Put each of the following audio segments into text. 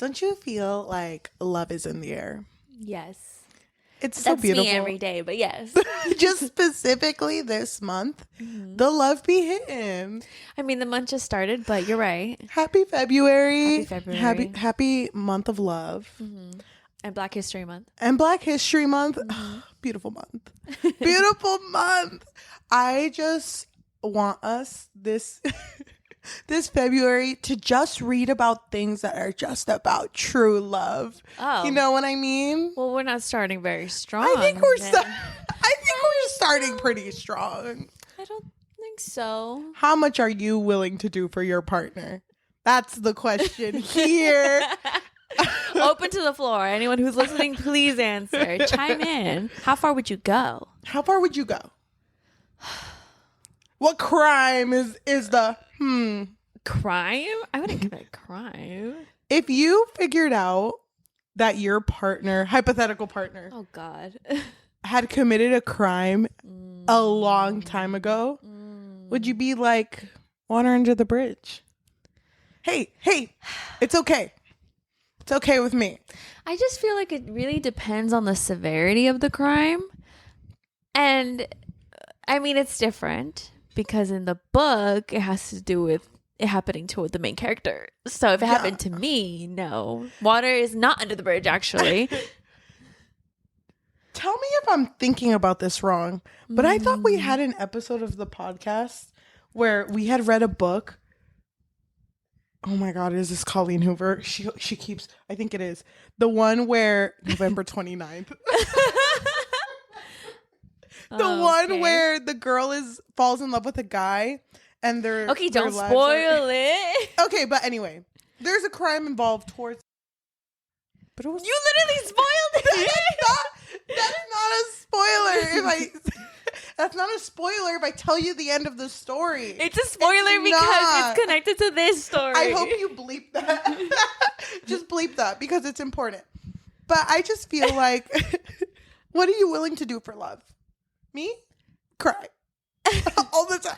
Don't you feel like love is in the air? Yes. It's so beautiful. That's me every day, but yes. Just specifically this month, the love be hitting. I mean, the month just started, but you're right. Happy February. Happy February. Happy month of love. And Black History Month. And Black History Month. Beautiful month. Beautiful month. I just want us this February to just read about things that are just about true love. Oh. You know what I mean? Well, we're not starting very strong. I think we're starting pretty strong. I don't think so. How much are you willing to do for your partner? That's the question here. Open to the floor. Anyone who's listening, please answer. Chime in. How far would you go? How far would you go? What crime is the Crime? I wouldn't commit crime. If you figured out that your partner, hypothetical partner, Oh, God. had committed a crime a long time ago, would you be like, water under the bridge? Hey, it's okay. It's okay with me. I just feel like it really depends on the severity of the crime. And I mean, it's different because in the book, it has to do with it happening to the main character. So if it happened to me, no. Water is not under the bridge, actually. Tell me if I'm thinking about this wrong, but I thought we had an episode of the podcast where we had read a book. Oh my God, is this Colleen Hoover? She keeps, I think it is. The one where November 29th. The one where the girl falls in love with a guy and they're... Okay, don't spoil it. Okay, but anyway, there's a crime involved towards... But it was... You literally spoiled it. That's not a spoiler. That's not a spoiler if I tell you the end of the story. It's a spoiler because it's connected to this story. I hope you bleep that. Just bleep that because it's important. But I just feel like, what are you willing to do for love? Me? Cry. All the time.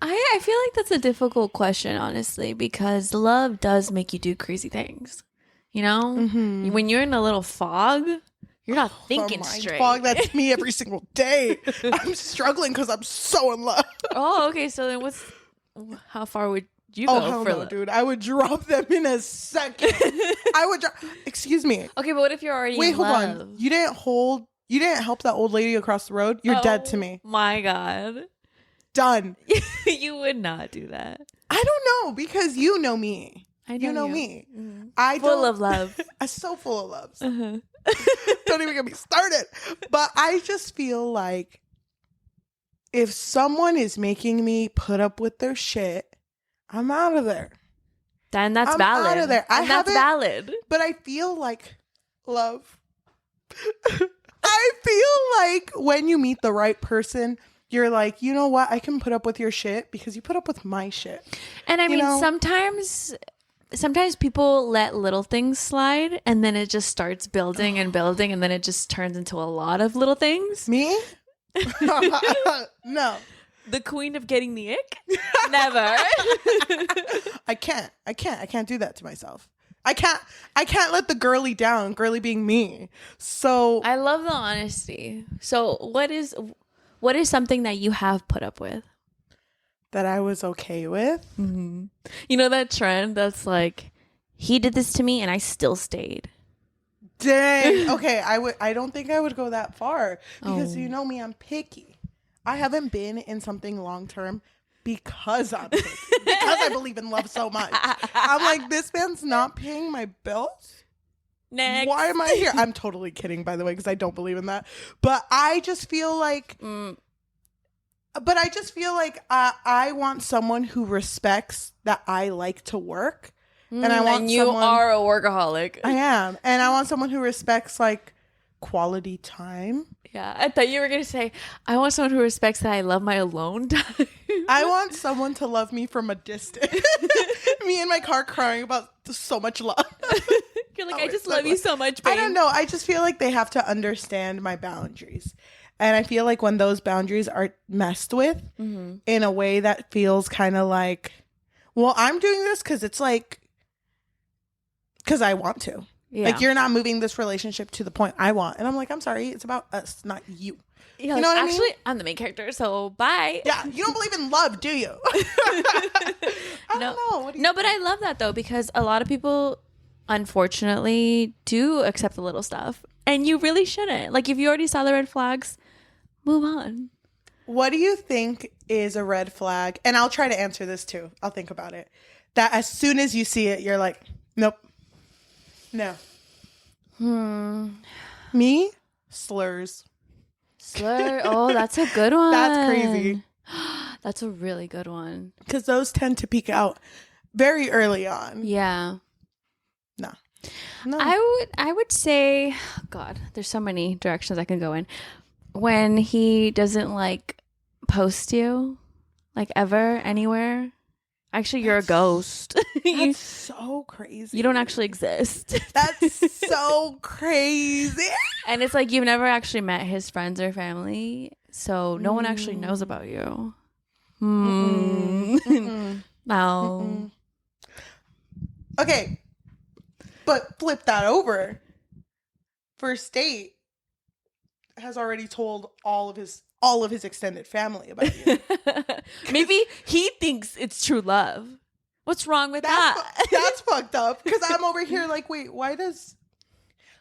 I feel like that's a difficult question, honestly, because love does make you do crazy things. You know? Mm-hmm. When you're in a little fog... You're not thinking straight. Fog, that's me every single day. I'm struggling because I'm so in love. Oh, okay. So then how far would you go hell for no, love? Dude. I would drop them in a second. Excuse me. Okay, but what if you're already Wait, in hold love? on. You didn't help that old lady across the road? You're dead to me. My God. Done. You would not do that. I don't know because you know me. You know me. Mm-hmm. Full of love. I'm so full of love. Uh-huh. Don't even get me started. But I just feel like if someone is making me put up with their shit, I'm out of there. Then that's valid. I'm out of there. That's valid. But I feel like love. I feel like when you meet the right person, you're like, you know what? I can put up with your shit because you put up with my shit. And I mean, sometimes people let little things slide and then it just starts building and building and then it just turns into a lot of little things. Me? No. The queen of getting the ick? Never. I can't do that to myself. I can't let the girly down, girly being me. So I love the honesty. So what is something that you have put up with? That I was okay with. Mm-hmm. You know that trend that's like, he did this to me and I still stayed. Dang. Okay, I don't think I would go that far because you know me, I'm picky. I haven't been in something long term because I'm picky. Because I believe in love so much. I'm like, this man's not paying my bills. Next. Why am I here? I'm totally kidding, by the way, because I don't believe in that. But I just feel like I want someone who respects that I like to work. And I want you are a workaholic. I am. And I want someone who respects like quality time. Yeah. I thought you were going to say, I want someone who respects that I love my alone time. I want someone to love me from a distance. Me in my car crying about so much love. You're like, I just love you so much, babe. I don't know. I just feel like they have to understand my boundaries. And I feel like when those boundaries are messed with in a way that feels kind of like, well, I'm doing this because it's like, because I want to. Yeah. Like, you're not moving this relationship to the point I want. And I'm like, I'm sorry. It's about us, not you. Yeah, you know what I mean? Actually, I'm the main character, so bye. Yeah. You don't believe in love, do you? I don't know. What do you think? But I love that, though, because a lot of people, unfortunately, do accept the little stuff. And you really shouldn't. Like, if you already saw the red flags, move on. What do you think is a red flag? And I'll try to answer this, too. I'll think about it. That as soon as you see it, you're like, nope. No. Me? Slurs. Slur. Oh, that's a good one. That's crazy. That's a really good one. Because those tend to peak out very early on. Yeah. No. I would say, God, there's so many directions I can go in. When he doesn't like post you, like ever, anywhere. Actually, you're a ghost. That's so crazy. You don't actually exist. That's so crazy. And it's like you've never actually met his friends or family, so no one actually knows about you. No. Okay. But flip that over. First date has already told all of his extended family about you. Maybe he thinks it's true love. What's wrong with that? That's fucked up. Because I'm over here like, wait, why am I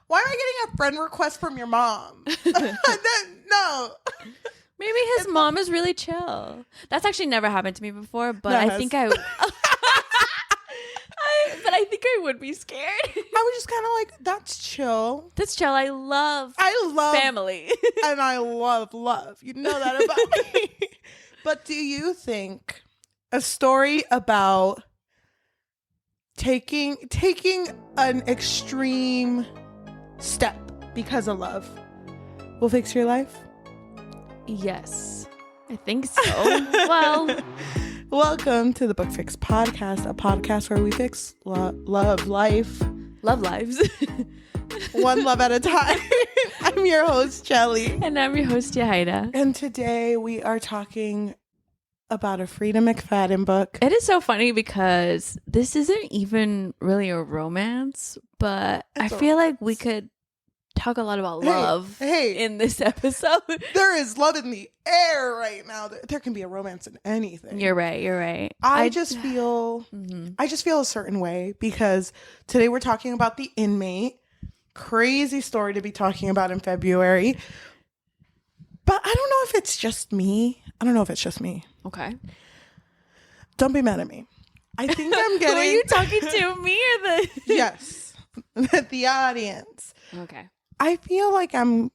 getting a friend request from your mom? No. Maybe his mom is really chill. That's actually never happened to me before, but I think I think I would be scared. I was just kind of like, that's chill. That's chill. I love family. And I love love. You know that about me. But do you think a story about taking an extreme step because of love will fix your life? Yes, I think so. Well, welcome to the Book Fix Podcast, a podcast where we fix love life. Love lives. One love at a time. I'm your host, Cheli. And I'm your host, Yajaira. And today we are talking about a Freida McFadden book. It is so funny because this isn't even really a romance, but I feel like we could talk a lot about love in this episode. There is love in the air right now. There can be a romance in anything. You're right. I just feel a certain way because today we're talking about the Inmate. Crazy story to be talking about in February. But I don't know if it's just me. Okay. Don't be mad at me. I think I'm getting... Are you talking to me or the... Yes. The audience. Okay. I feel like I'm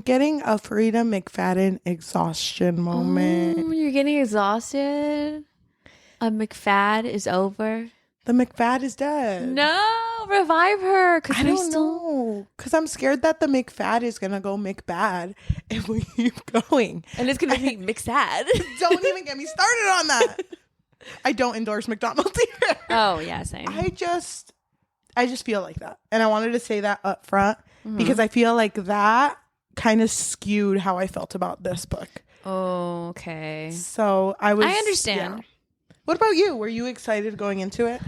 getting a Freida McFadden exhaustion moment. You're getting exhausted? A McFad is over? The McFad is dead. No, revive her. I don't know. Because I'm scared that the McFad is going to go McBad if we keep going. And it's going to be McSad. Don't even get me started on that. I don't endorse McDonald's either. Oh, yeah, same. I just feel like that. And I wanted to say that up front because I feel like that kind of skewed how I felt about this book. Oh, okay. So I understand. Yeah. What about you? Were you excited going into it?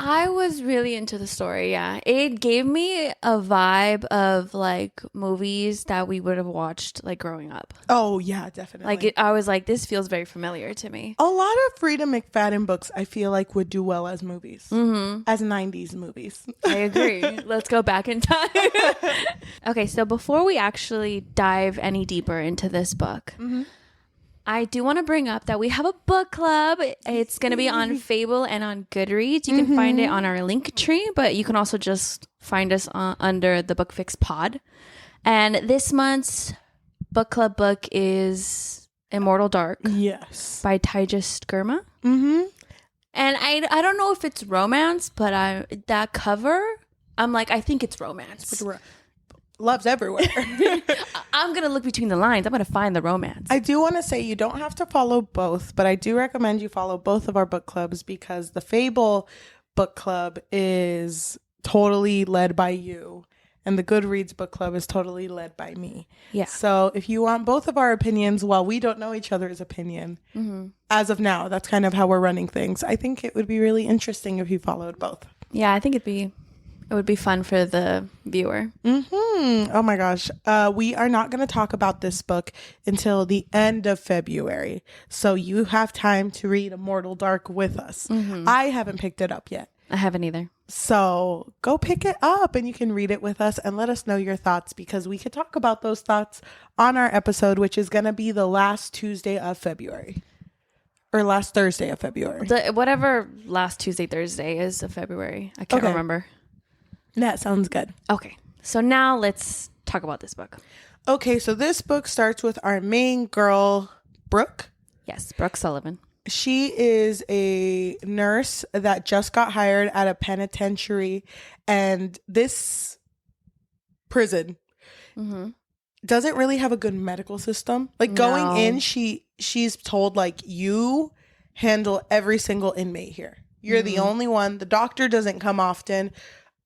I was really into the story, yeah. It gave me a vibe of like movies that we would have watched like growing up. Oh, yeah, definitely. Like I was like, this feels very familiar to me. A lot of Freida McFadden books I feel like would do well as movies. As 90s movies. I agree. Let's go back in time. Okay, so before we actually dive any deeper into this book, I do want to bring up that we have a book club. It's going to be on Fable and on Goodreads. You can find it on our link tree, but you can also just find us under the Book Fix Pod. And this month's book club book is Immortal Dark. Yes. By Tejas Gurma. And I don't know if it's romance, but that cover, I'm like, I think it's romance. Love's everywhere. I'm going to look between the lines. I'm going to find the romance. I do want to say you don't have to follow both, but I do recommend you follow both of our book clubs because the Fable book club is totally led by you and the Goodreads book club is totally led by me. Yeah. So if you want both of our opinions while we don't know each other's opinion, as of now, that's kind of how we're running things. I think it would be really interesting if you followed both. Yeah, I think it would be fun for the viewer. Oh my gosh. We are not going to talk about this book until the end of February. So you have time to read Immortal Dark with us. I haven't picked it up yet. I haven't either. So go pick it up and you can read it with us and let us know your thoughts, because we could talk about those thoughts on our episode, which is going to be the last Tuesday of February. Or last Thursday of February. Whatever last Tuesday, Thursday is of February. I can't remember. That sounds good. Okay. So now let's talk about this book. Okay, so this book starts with our main girl, Brooke. Yes, Brooke Sullivan. She is a nurse that just got hired at a penitentiary, and this prison doesn't really have a good medical system. Like going in, she's told like, you handle every single inmate here. You're the only one. The doctor doesn't come often.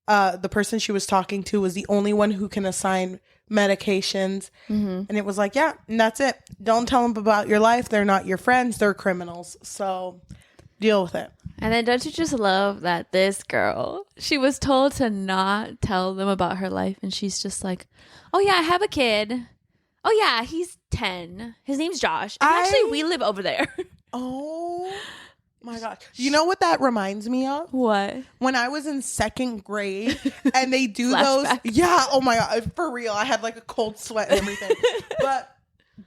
The person she was talking to was the only one who can assign medications. And it was like, yeah, and that's it. Don't tell them about your life. They're not your friends. They're criminals. So deal with it. And then don't you just love that this girl, she was told to not tell them about her life. And she's just like, oh yeah, I have a kid. Oh yeah, he's 10. His name's Josh. And actually, we live over there. Oh my gosh. You know what that reminds me of? What? When I was in second grade and they do those. Yeah. Oh my God. For real. I had like a cold sweat and everything. But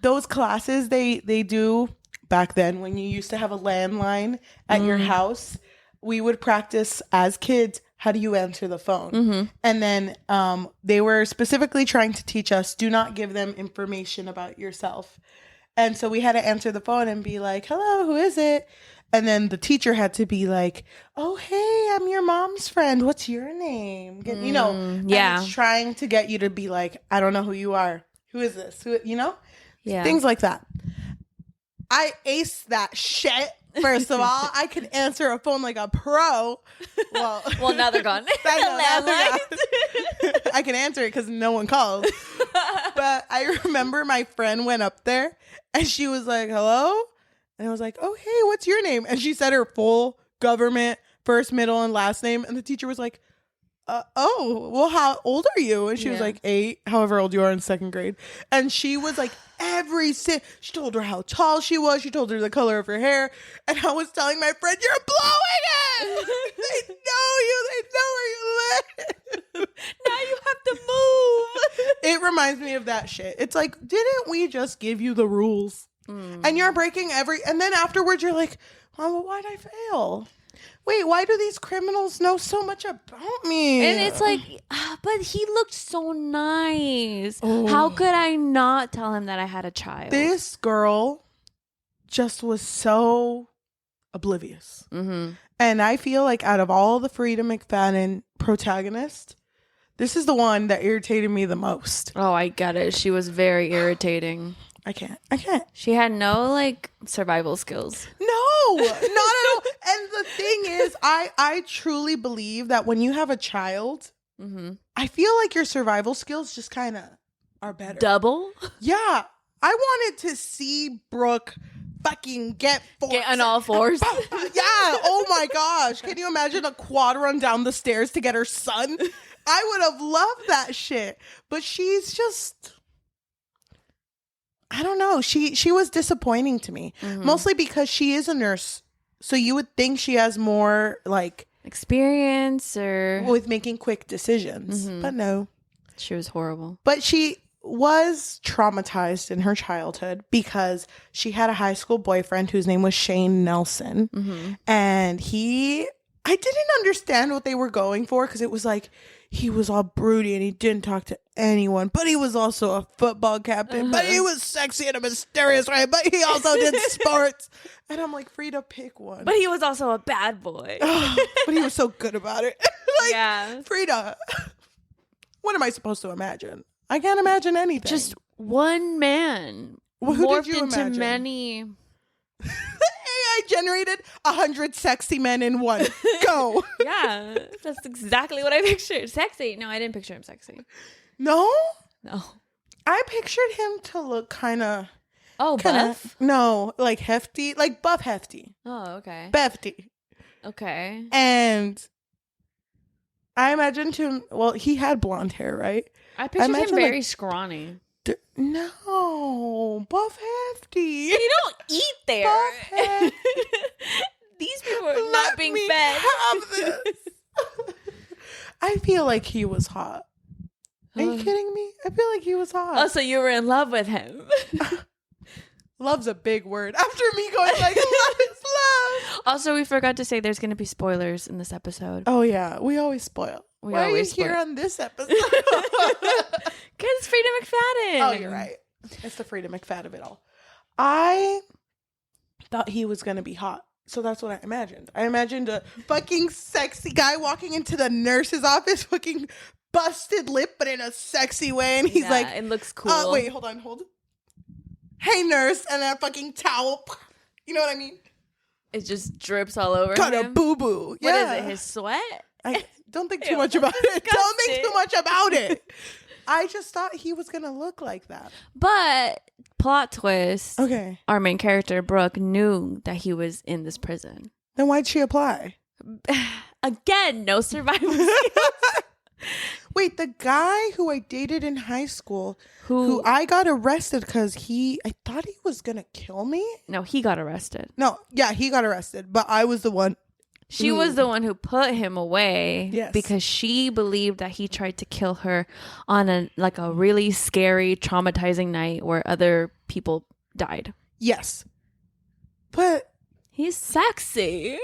those classes they do back then, when you used to have a landline at your house, we would practice as kids. How do you answer the phone? And then they were specifically trying to teach us, do not give them information about yourself. And so we had to answer the phone and be like, hello, who is it? And then the teacher had to be like, oh, hey, I'm your mom's friend. What's your name? You know, and it's trying to get you to be like, I don't know who you are. Who is this? Who, you know? Yeah. Things like that. I aced that shit. First of all, I could answer a phone like a pro. Well, now they're gone. I can answer it because no one calls. But I remember my friend went up there and she was like, hello? And I was like, oh, hey, what's your name? And she said her full government first, middle, and last name. And the teacher was like, oh, well, how old are you? And she was like 8, however old you are in second grade. And she was like, she told her how tall she was. She told her the color of her hair. And I was telling my friend, you're blowing it. They know you. They know where you live. Now you have to move. It reminds me of that shit. It's like, didn't we just give you the rules? And you're breaking and then afterwards you're like, oh, well, why'd I fail? Wait, why do these criminals know so much about me? And it's like, but he looked so nice. Oh. How could I not tell him that I had a child? This girl just was so oblivious. And I feel like out of all the Freida McFadden protagonists, this is the one that irritated me the most. Oh, I get it. She was very irritating. I can't. She had no like survival skills. No, not at all. And the thing is, I truly believe that when you have a child, I feel like your survival skills just kind of are better. Double? Yeah. I wanted to see Brooke fucking get on all fours. Yeah. Oh my gosh. Can you imagine a quad run down the stairs to get her son? I would have loved that shit. But she's just, I don't know. She was disappointing to me. Mostly because she is a nurse. So you would think she has more like experience or with making quick decisions. But no. She was horrible. But she was traumatized in her childhood because she had a high school boyfriend whose name was Shane Nelson. And I didn't understand what they were going for, because it was like he was all broody and he didn't talk to anyone, but he was also a football captain, but he was sexy in a mysterious way, but he also did sports. And I'm like, Freida, pick one. But he was also a bad boy. But he was so good about it. Like, yeah. Freida, what am I supposed to imagine? I can't imagine anything. Just one man. Well, who morphed did you into imagine? Many. AI generated 100 sexy men in one. Go. Yeah, that's exactly what I pictured. Sexy. No, I didn't picture him sexy. No? No. I pictured him to look kind of... Oh, buff? No, like hefty. Like buff hefty. Oh, okay. Befty. Okay. And I imagined him. Well, he had blonde hair, right? I pictured him imagine, very scrawny. No, buff hefty. You don't eat there. Buff hefty. These people are Let not being me fed. have this. I feel like he was hot. Are you kidding me? I feel like he was hot. Oh, so you were in love with him. Love's a big word. After me going like, love is love. Also, we forgot to say there's going to be spoilers in this episode. Oh, yeah. We always spoil. Why are you here on this episode? Because it's Freida McFadden. Oh, you're right. It's the Freida McFadden of it all. I thought he was going to be hot. So that's what I imagined. I imagined a fucking sexy guy walking into the nurse's office, fucking busted lip, but in a sexy way. And he's like, it looks cool. Wait, hold on. Hey, nurse. And then a fucking towel. You know what I mean? It just drips all over Got him. a boo-boo. What is it, his sweat? I don't think too much about it. Don't think too much about it. I just thought he was going to look like that. But plot twist. Okay. Our main character, Brooke, knew that he was in this prison. Then why'd she apply? Again, no survival skills. Wait, the guy who I dated in high school, who I got arrested because I thought he was going to kill me. No, he got arrested. No, yeah, he got arrested, but I was the one. She was the one who put him away. Yes. Because she believed that he tried to kill her on a really scary, traumatizing night where other people died. Yes. But he's sexy.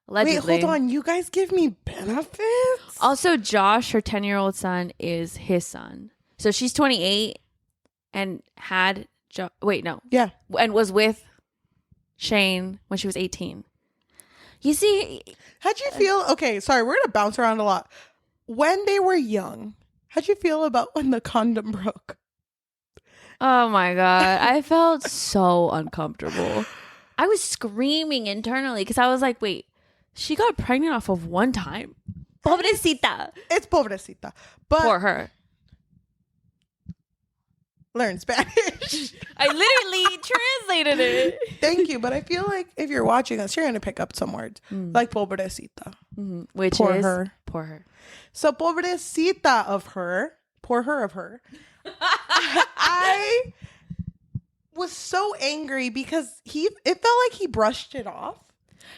Allegedly. Wait, hold on. You guys give me benefits? Also, Josh, her 10-year-old son, is his son. So she's 28 and had... Yeah. And was with Shane when she was 18. You see... How'd you feel... Okay, sorry. We're going to bounce around a lot. When they were young, how'd you feel about when the condom broke? Oh, my God. I felt so uncomfortable. I was screaming internally because I was like, wait... She got pregnant off of one time. Pobrecita. It's pobrecita. But for her. Learn Spanish. I literally translated it. Thank you. But I feel like if you're watching us, you're going to pick up some words. Like pobrecita. Mm-hmm. Which poor is her. Poor her. So pobrecita of her. Poor her of her. I was so angry because it felt like he brushed it off.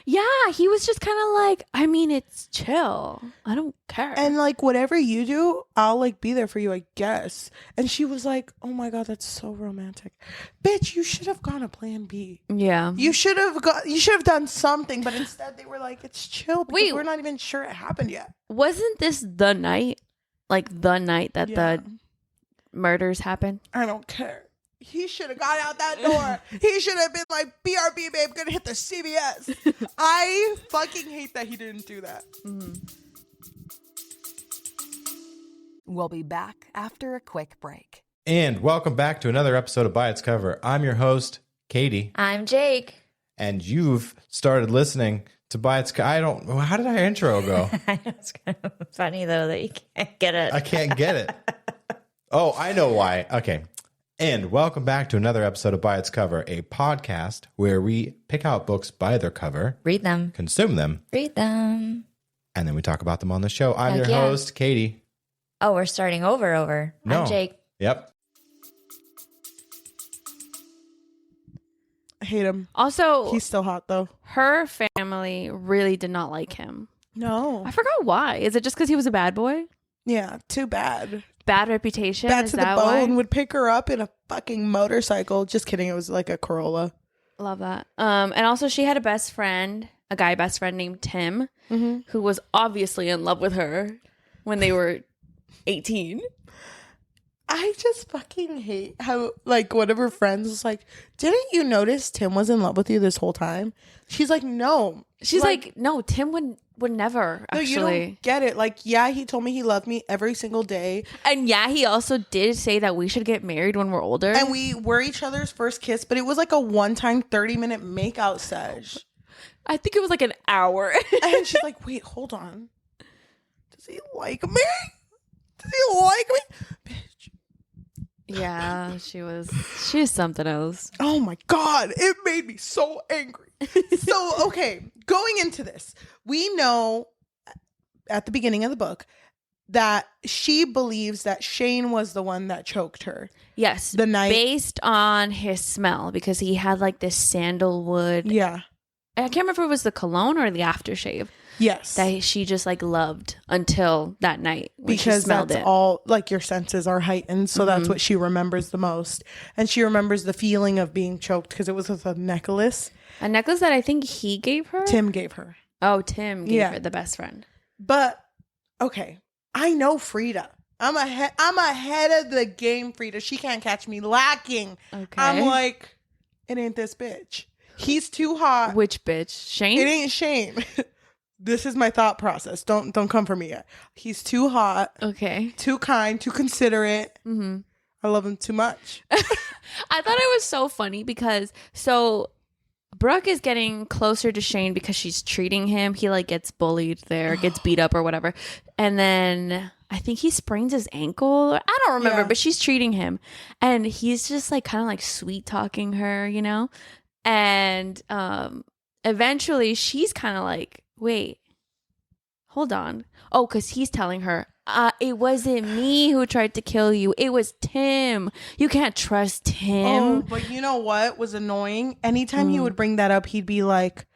Yeah, he was just kind of like, I mean, it's chill. I don't care. And like, whatever you do, I'll like be there for you, I guess. And she was like, oh my God, that's so romantic. Bitch, you should have gone a plan B. Yeah. You should have done something, but instead they were like, it's chill because we're not even sure it happened yet. Wasn't this the night? Like the night that the murders happened? I don't care. He should have got out that door. He should have been like, BRB, babe, gonna hit the CVS. I fucking hate that he didn't do that. Mm-hmm. We'll be back after a quick break. And welcome back to another episode of By Its Cover. I'm your host, Katie. I'm Jake. And you've started listening to By Its Cover. How did our intro go? I know, it's kind of funny, though, that you can't get it. I can't get it. Oh, I know why. Okay. And welcome back to another episode of By Its Cover, a podcast where we pick out books by their cover, Read them. consume them, Read them. and then we talk about them on the show. I'm Heck your yeah. host, Katie. Oh, we're starting over. No. I'm Jake. Yep. I hate him. Also, He's still hot though. her family really did not like him. No. I forgot why. Is it just because he was a bad boy? Yeah, too bad. Bad reputation? Bad Is to the that bone. why? Would pick her up in a fucking motorcycle. Just kidding. It was like a Corolla. Love that. And also she had a guy best friend named Tim, who was obviously in love with her when they were 18. I just fucking hate how, like, one of her friends was like, didn't you notice Tim was in love with you this whole time? She's like, no. She's like, no, Tim would never, no, actually. you don't get it. Like, yeah, he told me he loved me every single day. And yeah, he also did say that we should get married when we're older. And we were each other's first kiss, but it was like a one-time 30-minute makeout sesh. I think it was like an hour. And she's like, wait, hold on. Does he like me? Does he like me? Bitch. Yeah, she's something else. Oh my God. It made me so angry. So, okay, going into this, we know at the beginning of the book that she believes that Shane was the one that choked her. Yes. The night. Based on his smell, because he had like this sandalwood. Yeah. I can't remember if it was the cologne or the aftershave Yes. that she just like loved until that night when she Because smelled that's it. all, like, your senses are heightened. So that's what she remembers the most. And she remembers the feeling of being choked because it was with a necklace A necklace that I think he gave her? Tim gave her. Oh, Tim gave Yeah. her, the best friend. But, okay, I know Freida. I'm ahead of the game, Freida. She can't catch me lacking. Okay. I'm like, it ain't this bitch. He's too hot. Which bitch? Shane? It ain't Shane. This is my thought process. Don't come for me yet. He's too hot, Okay. too kind, too considerate. Mm-hmm. I love him too much. I thought it was so funny because Brooke is getting closer to Shane because she's treating him. He like gets bullied there, gets beat up or whatever. And then I think he sprains his ankle. I don't remember, Yeah. but she's treating him. And he's just like kind of like sweet talking her, you know? And eventually she's kind of like, wait, hold on. Oh, because he's telling her, it wasn't me who tried to kill you. It was Tim. You can't trust him. Oh, but you know what was annoying? Anytime he would bring that up, he'd be like,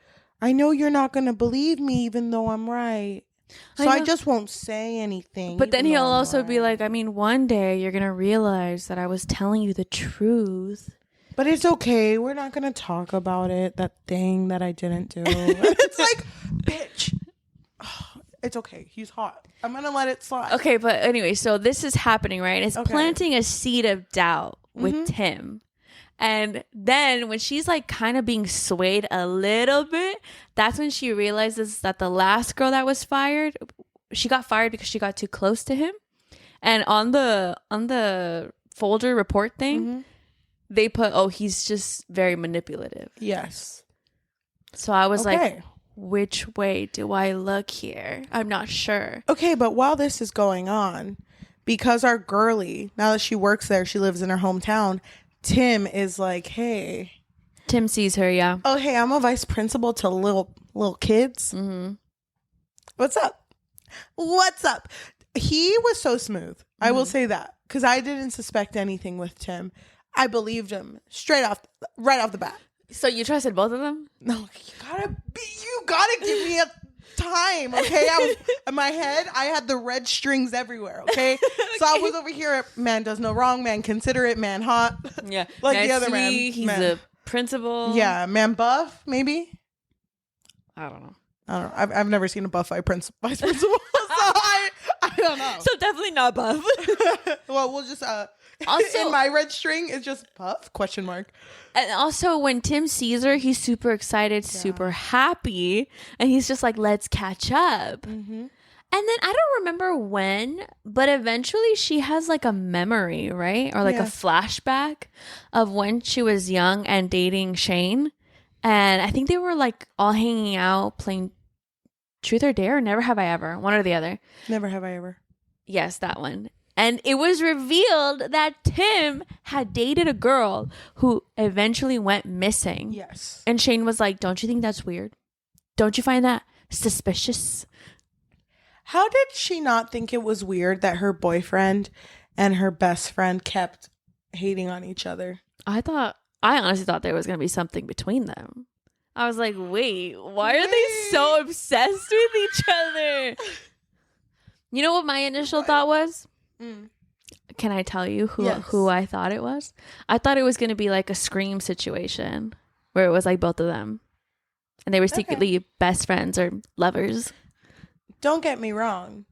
I know you're not going to believe me even though I'm right. So I know. just won't say anything. But then even he'll though I'm also be right." like, I mean, one day you're going to realize that I was telling you the truth. But it's okay. We're not going to talk about it. That thing that I didn't do. It's like, bitch. It's okay. He's hot. I'm going to let it slide. Okay, but anyway, so this is happening, right? It's Okay. planting a seed of doubt with Tim. And then when she's like kind of being swayed a little bit, that's when she realizes that the last girl that was fired, she got fired because she got too close to him. And on the folder report thing, they put, oh, he's just very manipulative. Yes. So I was like, Okay. which way do I look here? I'm not sure. Okay, but while this is going on, because our girly, now that she works there, she lives in her hometown, Tim is like, hey. Tim sees her, yeah. Oh, hey, I'm a vice principal to little kids. Mm-hmm. What's up? What's up? He was so smooth. I will say that. Because I didn't suspect anything with Tim. I believed him right off the bat. So you trusted both of them? No, you gotta give me a time, okay? I was in my head, I had the red strings everywhere, okay? So I was over here, man does no wrong, man considerate, man hot. Yeah. Like man the other man. sweet, he's man. the principal. Yeah, man buff, maybe? I don't know. I don't know. I've never seen a buff vice principal, so I don't know. So definitely not buff. Well, we'll just Also- in my red string is just buff ? And also when Tim sees her, he's super excited, super happy. And he's just like, let's catch up. Mm-hmm. And then I don't remember when, but eventually she has like a memory, right? Or like a Yeah. flashback of when she was young and dating Shane. And I think they were like all hanging out playing Truth or Dare or Never Have I Ever. One or the other. Never have I ever. Yes, that one. And it was revealed that Tim had dated a girl who eventually went missing. Yes. And Shane was like, don't you think that's weird? Don't you find that suspicious? How did she not think it was weird that her boyfriend and her best friend kept hating on each other? I honestly thought there was going to be something between them. I was like, wait, why are they so obsessed with each other? You know what my initial thought was? Can I tell you who I thought it was? I thought it was going to be like a Scream situation where it was like both of them. And they were secretly best friends or lovers. Don't get me wrong.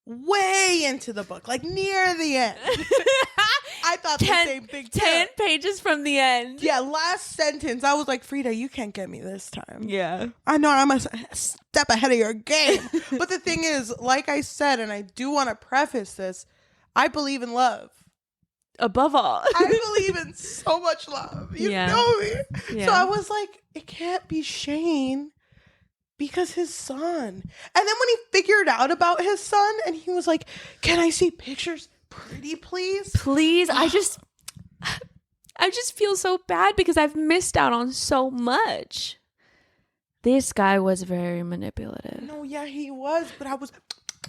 Way into the book, like near the end. I thought the same thing. 10 pages from the end. Yeah, last sentence. I was like, Freida, you can't get me this time. Yeah. I know I'm a step ahead of your game. But the thing is, like I said, and I do want to preface this, I believe in love. Above all. I believe in so much love. You Yeah. know me. Yeah. So I was like, it can't be Shane because his son. And then when he figured out about his son and he was like, can I see pictures? Pretty please? Please, I just feel so bad because I've missed out on so much. This guy was very manipulative. No, yeah, he was, but I was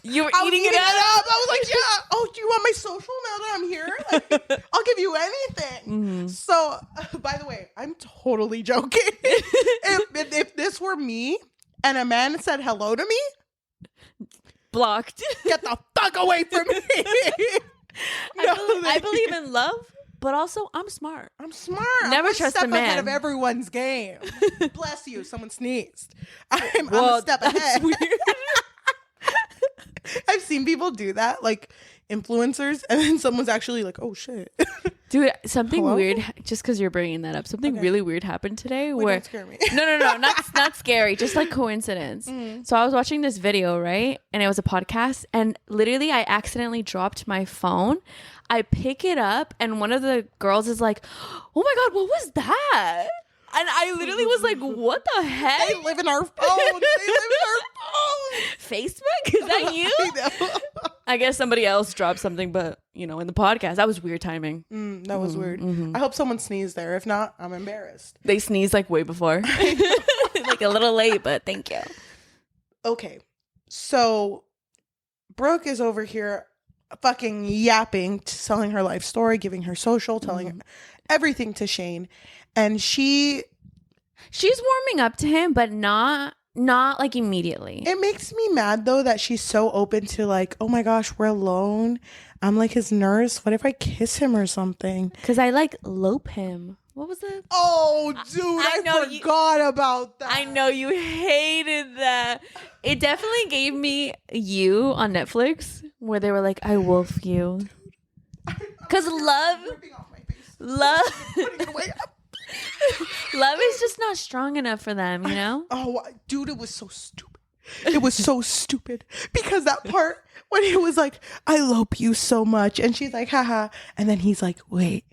You were I was eating eating it up. I was like, yeah. Oh, do you want my social now that I'm here? Like, I'll give you anything. So, by the way, I'm totally joking. if this were me and a man said hello to me, Blocked. get the fuck away from me. I believe in love, but also I'm smart. I'm smart. Never I'm trust a step ahead man. of everyone's game. Bless you. Someone sneezed. I'm Well, a step ahead. I've seen people do that, like influencers, and then someone's actually like, "Oh shit, Dude, something Hello? weird. Just because you're bringing that up, something really weird happened today. Wait, where don't scare me." no, not scary. Just like coincidence. So I was watching this video, right, and it was a podcast, and literally I accidentally dropped my phone. I pick it up, and one of the girls is like, "Oh my god, what was that?" And I literally was like, "What the heck? They live in our phones. They live in our phones. Facebook? Is that you?" I know. I guess somebody else dropped something, but in the podcast, that was weird timing. That was weird. I hope someone sneezed there. If not, I'm embarrassed. They sneezed like way before, like a little late, but thank you. Okay, so Brooke is over here fucking yapping, selling her life story, giving her social, telling everything to Shane, and she's warming up to him, but not like immediately. It makes me mad though that she's so open to like, oh my gosh, we're alone. I'm like his nurse. What if I kiss him or something? Because I like lope him. What was it? Oh, dude, I I know forgot about that. I know you hated that. It definitely gave me You on Netflix, where they were like, I wolf you. Because Ripping off my face. love Putting it away. love is just not strong enough for them, Oh, dude, it was so stupid. It was so stupid because that part when he was like, I love you so much. And she's like, haha. And then he's like, wait,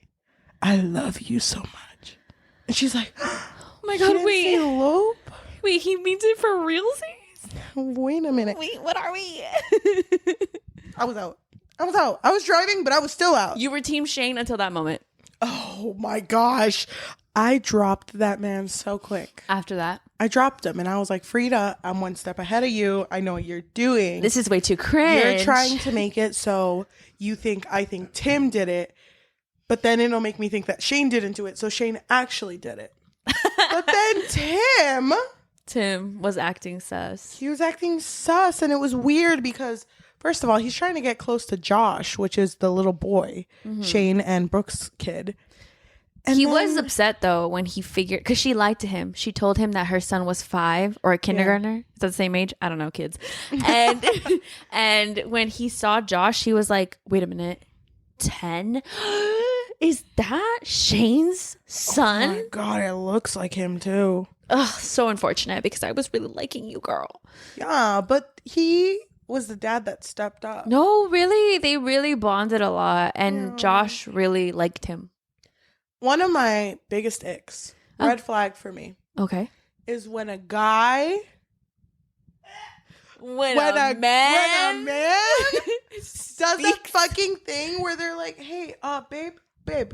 I love you so much. And she's like, Oh my god, wait. Elope? Wait, he means it for realsies? Wait a minute. Wait, what are we? I was out. I was driving, but I was still out. You were Team Shane until that moment. Oh my gosh. I dropped that man so quick. After that, I dropped him and I was like, Freida, I'm one step ahead of you. I know what you're doing. this is way too cringe. You're trying to make it so I think Tim did it, but then it'll make me think that Shane didn't do it. So Shane actually did it. But then Tim was acting sus. he was acting sus, and it was weird because first of all, he's trying to get close to Josh, which is the little boy, Shane and Brooke's kid. And He then- was upset though when he figured, because she lied to him. She told him that her son was 5 or a kindergartner. Is that the same age? I don't know, kids. And and when he saw Josh, he was like, "Wait a minute, 10? Is that Shane's Oh son?" my God, it looks like him too. Ugh, so unfortunate because I was really liking you, girl. Yeah, but he was the dad that stepped up. No, really, they really bonded a lot, and Josh really liked him. One of my biggest icks, red flag for me, Okay. is when a guy, When when a man does that fucking thing where they're like, "Hey, babe,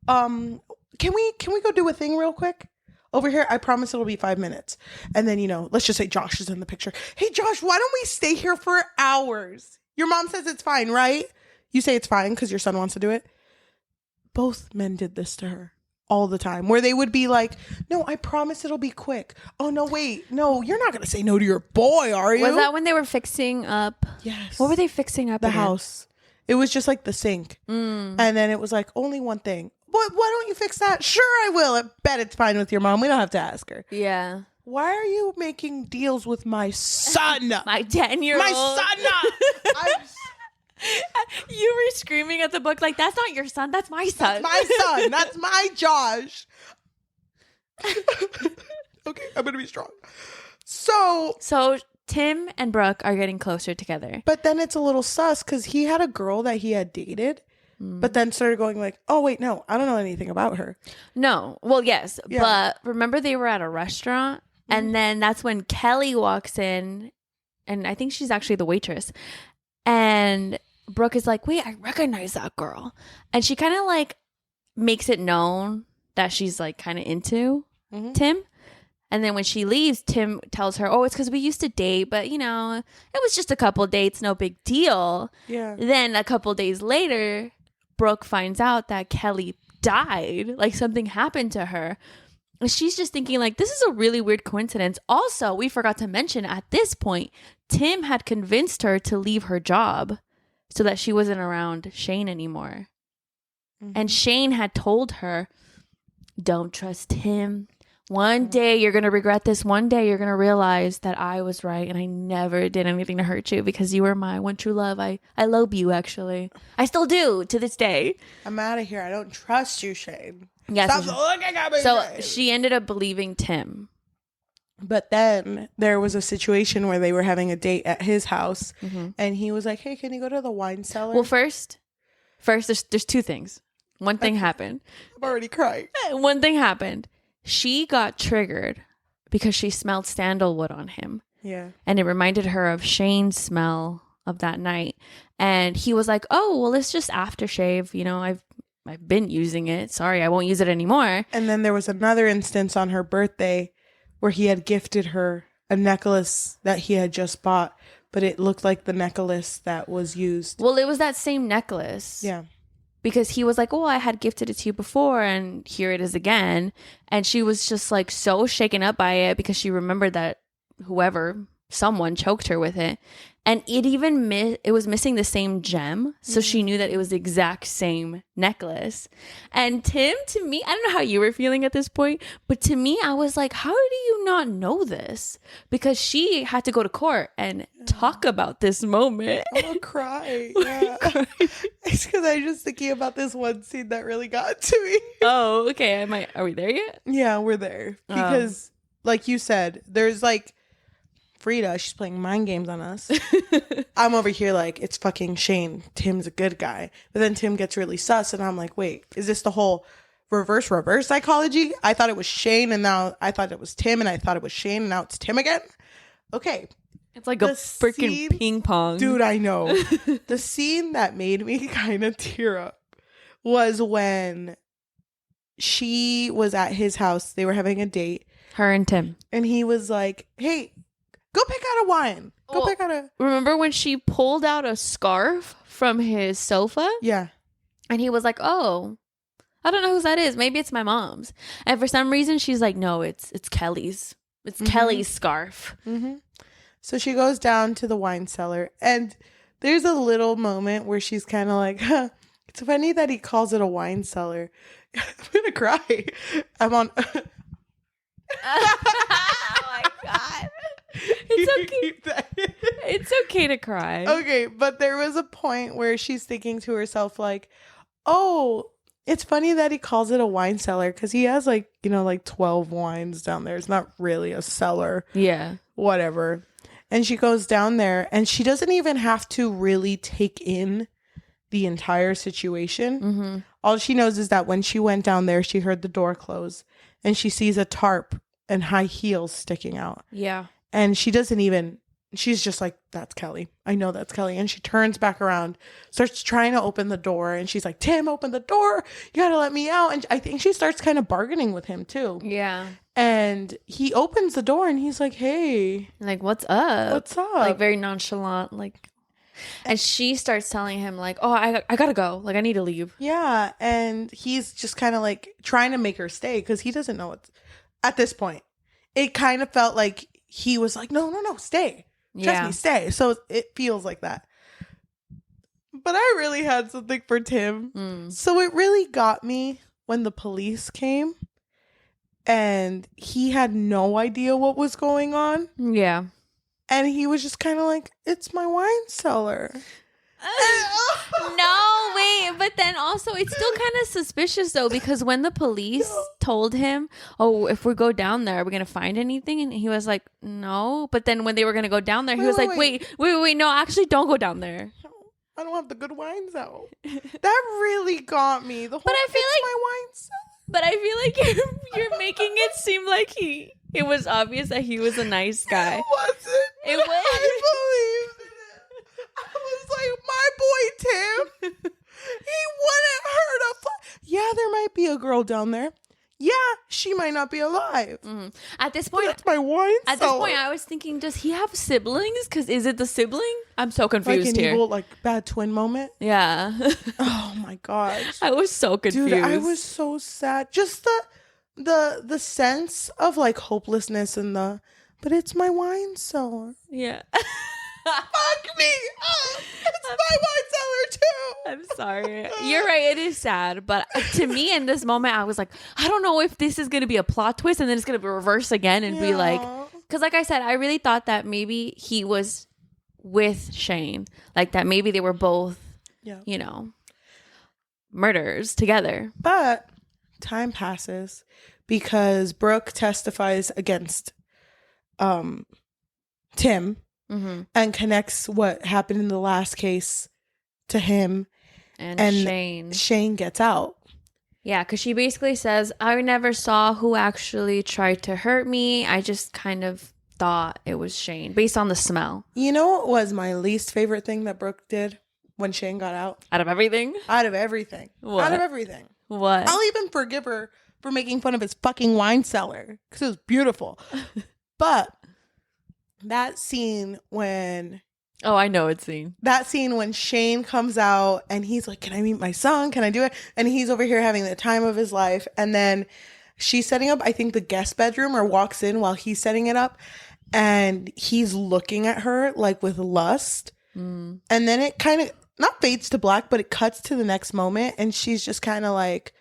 can we go do a thing real quick over here? I promise it'll be 5 minutes." And then let's just say Josh is in the picture. "Hey, Josh, why don't we stay here for hours? Your mom says it's fine, right? You say it's fine because your son wants to do it." Both men did this to her all the time, where they would be like, "No, I promise it'll be quick. Oh, no, wait. No, you're not going to say no to your boy, are you?" Was that when they were fixing up? Yes. What were they fixing up? The again? house. It was just like the sink. And then it was like, only one thing. Why don't you fix that? Sure, I will. I bet it's fine with your mom. We don't have to ask her. Yeah. Why are you making deals with my son? My 10-year-old. My son! You were screaming at the book like, "That's not your son. That's my son." My son. That's my Josh. Okay, I'm going to be strong. So Tim and Brooke are getting closer together. But then it's a little sus because he had a girl that he had dated, but then started going like, "Oh, wait, no, I don't know anything about her." No. Well, yes. Yeah. But remember they were at a restaurant and then that's when Kelly walks in and I think she's actually the waitress. And Brooke is like, "Wait, I recognize that girl." And she kind of like makes it known that she's like kind of into Tim. And then when she leaves, Tim tells her, oh, it's because we used to date, but, you know, it was just a couple dates, no big deal. Yeah. Then a couple days later, Brooke finds out that Kelly died, like something happened to her. And she's just thinking, like, this is a really weird coincidence. Also, we forgot to mention at this point, Tim had convinced her to leave her job so that she wasn't around Shane anymore. Mm-hmm. And Shane had told her, don't trust him. One day you're going to regret this. One day you're going to realize that I was right and I never did anything to hurt you because you were my one true love. I love you, actually. I still do to this day. I'm out of here. I don't trust you, Shane. Yes. Stop looking at me. So Shane. she ended up believing Tim. But then there was a situation where they were having a date at his house, and he was like, hey, can you go to the wine cellar? Well, first there's two things. One thing happened. I'm already crying. One thing happened. She got triggered because she smelled sandalwood on him. Yeah. And it reminded her of Shane's smell of that night. And he was like, oh, well, it's just aftershave. You know, I've been using it. Sorry, I won't use it anymore. And then there was another instance on her birthday where he had gifted her a necklace that he had just bought, but it looked like the necklace that was used. Well, it was that same necklace. Yeah. Because he was like, oh, I had gifted it to you before and here it is again. And she was just like so shaken up by it because she remembered that someone choked her with it. And it even it was missing the same gem. So she knew that it was the exact same necklace. And Tim, to me, I don't know how you were feeling at this point, but to me, I was like, how do you not know this? Because she had to go to court and talk about this moment. I'm gonna cry. Yeah. It's because I was just thinking about this one scene that really got to me. Oh, okay. Are we there yet? Yeah, we're there. Because, like you said, there's like Freida, she's playing mind games on us. I'm over here like, it's fucking Shane. Tim's a good guy. But then Tim gets really sus, and I'm like, wait, is this the whole reverse psychology? I thought it was Shane, and now I thought it was Tim, and I thought it was Shane, and now it's Tim again? Okay. It's like a freaking ping pong. Dude, I know. The scene that made me kind of tear up was when she was at his house. They were having a date. Her and Tim. And he was like, hey, go pick out a wine. Pick out a... Remember when she pulled out a scarf from his sofa? Yeah. And he was like, oh, I don't know whose that is. Maybe it's my mom's. And for some reason, she's like, no, it's Kelly's. It's Kelly's scarf. Mm-hmm. So she goes down to the wine cellar. And there's a little moment where she's kind of like, huh, it's funny that he calls it a wine cellar. I'm going to cry. I'm on... Oh, my God. It's okay. It's okay to cry. Okay, but there was a point where she's thinking to herself like, oh, it's funny that he calls it a wine cellar because he has like, 12 wines down there. It's not really a cellar. Yeah. Whatever. And she goes down there and she doesn't even have to really take in the entire situation. Mm-hmm. All she knows is that when she went down there, she heard the door close and she sees a tarp and high heels sticking out. Yeah. And she doesn't even, she's just like, that's Kelly. I know that's Kelly. And she turns back around, starts trying to open the door. And she's like, Tim, open the door. You got to let me out. And I think she starts kind of bargaining with him too. Yeah. And he opens the door and he's like, hey. Like, what's up? What's up? Like very nonchalant. Like, and she starts telling him like, oh, I got to go. Like, I need to leave. Yeah. And he's just kind of like trying to make her stay because he doesn't know what's at this point. It kind of felt like he was like, no, stay. Trust me, stay. So it feels like that. But I really had something for Tim. So it really got me when the police came and he had no idea what was going on. Yeah. And he was just kind of like, it's my wine cellar. No, wait, but then also it's still kind of suspicious though, because when the police told him, oh, if we go down there, are we gonna find anything? And he was like, no. But then when they were gonna go down there, he was like, wait, no, actually don't go down there. I don't have the good wines out. That really got me. The whole, but I feel like my wine cellar. But I feel like you're making it seem like it was obvious that he was a nice guy. It wasn't. It was. I believed in it. I was like, my boy Tim, he wouldn't hurt a fly. Yeah, there might be a girl down there. Yeah, she might not be alive. At this point, That's my wine At this cellar. point, I was thinking, does he have siblings? Because is it the sibling? I'm so Like confused an here. evil, like bad twin moment. Yeah. Oh my gosh. I was so confused. Dude, I was so sad. Just the sense of like hopelessness and but it's my wine cellar. Yeah. Fuck me. Oh, it's my wine cellar too. I'm sorry. You're right. It is sad. But to me, in this moment, I was like, I don't know if this is going to be a plot twist and then it's going to be reversed again and be like, because like I said, I really thought that maybe he was with Shane. Like that maybe they were both, you know, murderers together. But time passes because Brooke testifies against Tim and connects what happened in the last case to him. And Shane gets out. Yeah, because she basically says, I never saw who actually tried to hurt me. I just kind of thought it was Shane based on the smell. You know what was my least favorite thing that Brooke did when Shane got out? Out of everything? Out of everything. What? Out of everything. What? I'll even forgive her for making fun of his fucking wine cellar because it was beautiful. But that scene when... Oh, I know it's scene. That scene when Shane comes out and he's like, can I meet my son? Can I do it? And he's over here having the time of his life. And then she's setting up, I think, the guest bedroom or walks in while he's setting it up. And he's looking at her like with lust. And then it kind of not fades to black, but it cuts to the next moment. And she's just kind of like,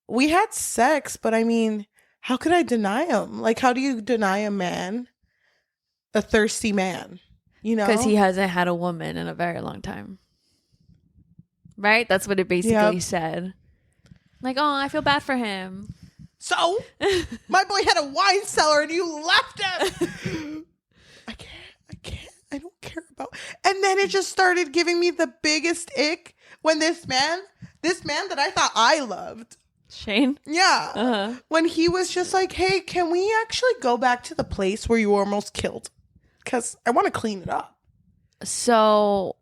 we had sex, but I mean, how could I deny him? Like, how do you deny a man, a thirsty man? You know, because he hasn't had a woman in a very long time. Right? That's what it basically said. Like, oh, I feel bad for him. So, my boy had a wine cellar and you left him. I don't care about. And then it just started giving me the biggest ick when this man that I thought I loved. Shane? Yeah. When he was just like, hey, can we actually go back to the place where you were almost killed? Because I want to clean it up. So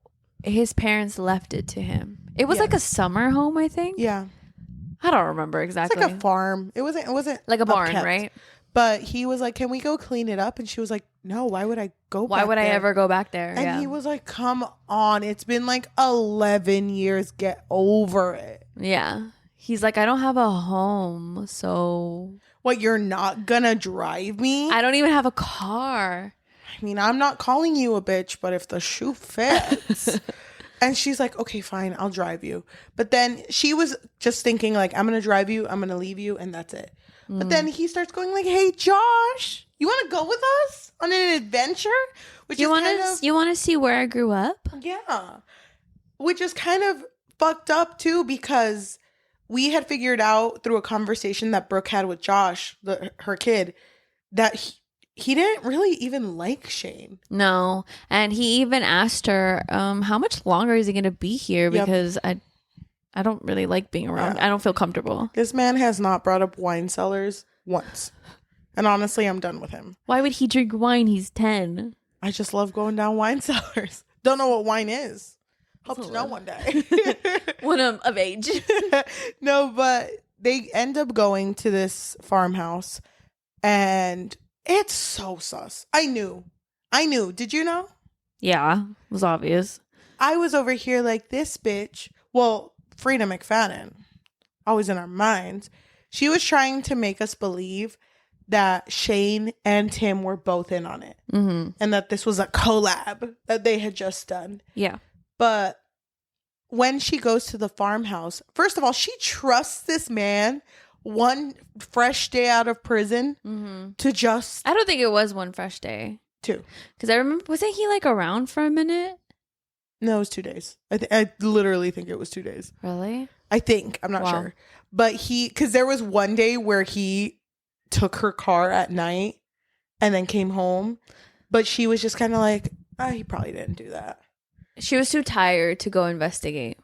his parents left it to him. It was like a summer home, I think. Yeah. I don't remember It's exactly. like a farm. It wasn't like a barn, upkept. right? But he was like, can we go clean it up? And she was like, no, why would I go Why back would I there? ever go back there? And he was like, come on. It's been like 11 years. Get over it. Yeah. He's like, I don't have a home, so... What, you're not gonna drive me? I don't even have a car. I mean, I'm not calling you a bitch, but if the shoe fits. And she's like, okay, fine, I'll drive you. But then she was just thinking like, I'm gonna drive you, I'm gonna leave you, and that's it. But then he starts going like, hey, Josh, you want to go with us on an adventure? Which You is want kind of, to? You want to see where I grew up? yeah. Which is kind of fucked up too, because we had figured out through a conversation that Brooke had with Josh, her kid, that he didn't really even like Shane. No, and he even asked her, "How much longer is he going to be here? Because I don't really like being around. I don't feel comfortable." This man has not brought up wine cellars once. And honestly, I'm done with him. Why would he drink wine? He's 10. I just love going down wine cellars. Don't know what wine is. Hope to know one day. When I'm of age. No, but they end up going to this farmhouse and it's so sus. I knew. Did you know? Yeah, it was obvious. I was over here like, this bitch. Well, Freida McFadden, always in our minds. She was trying to make us believe that Shane and Tim were both in on it. Mm-hmm. And that this was a collab that they had just done. Yeah. But when she goes to the farmhouse, first of all, she trusts this man one fresh day out of prison to just... I don't think it was one fresh day. 2. Because I remember, wasn't he like around for a minute? No, it was 2 days. I literally think it was 2 days. Really? I think. I'm not sure. But because there was one day where he took her car at night and then came home. But she was just kind of like, he probably didn't do that. She was too tired to go investigate.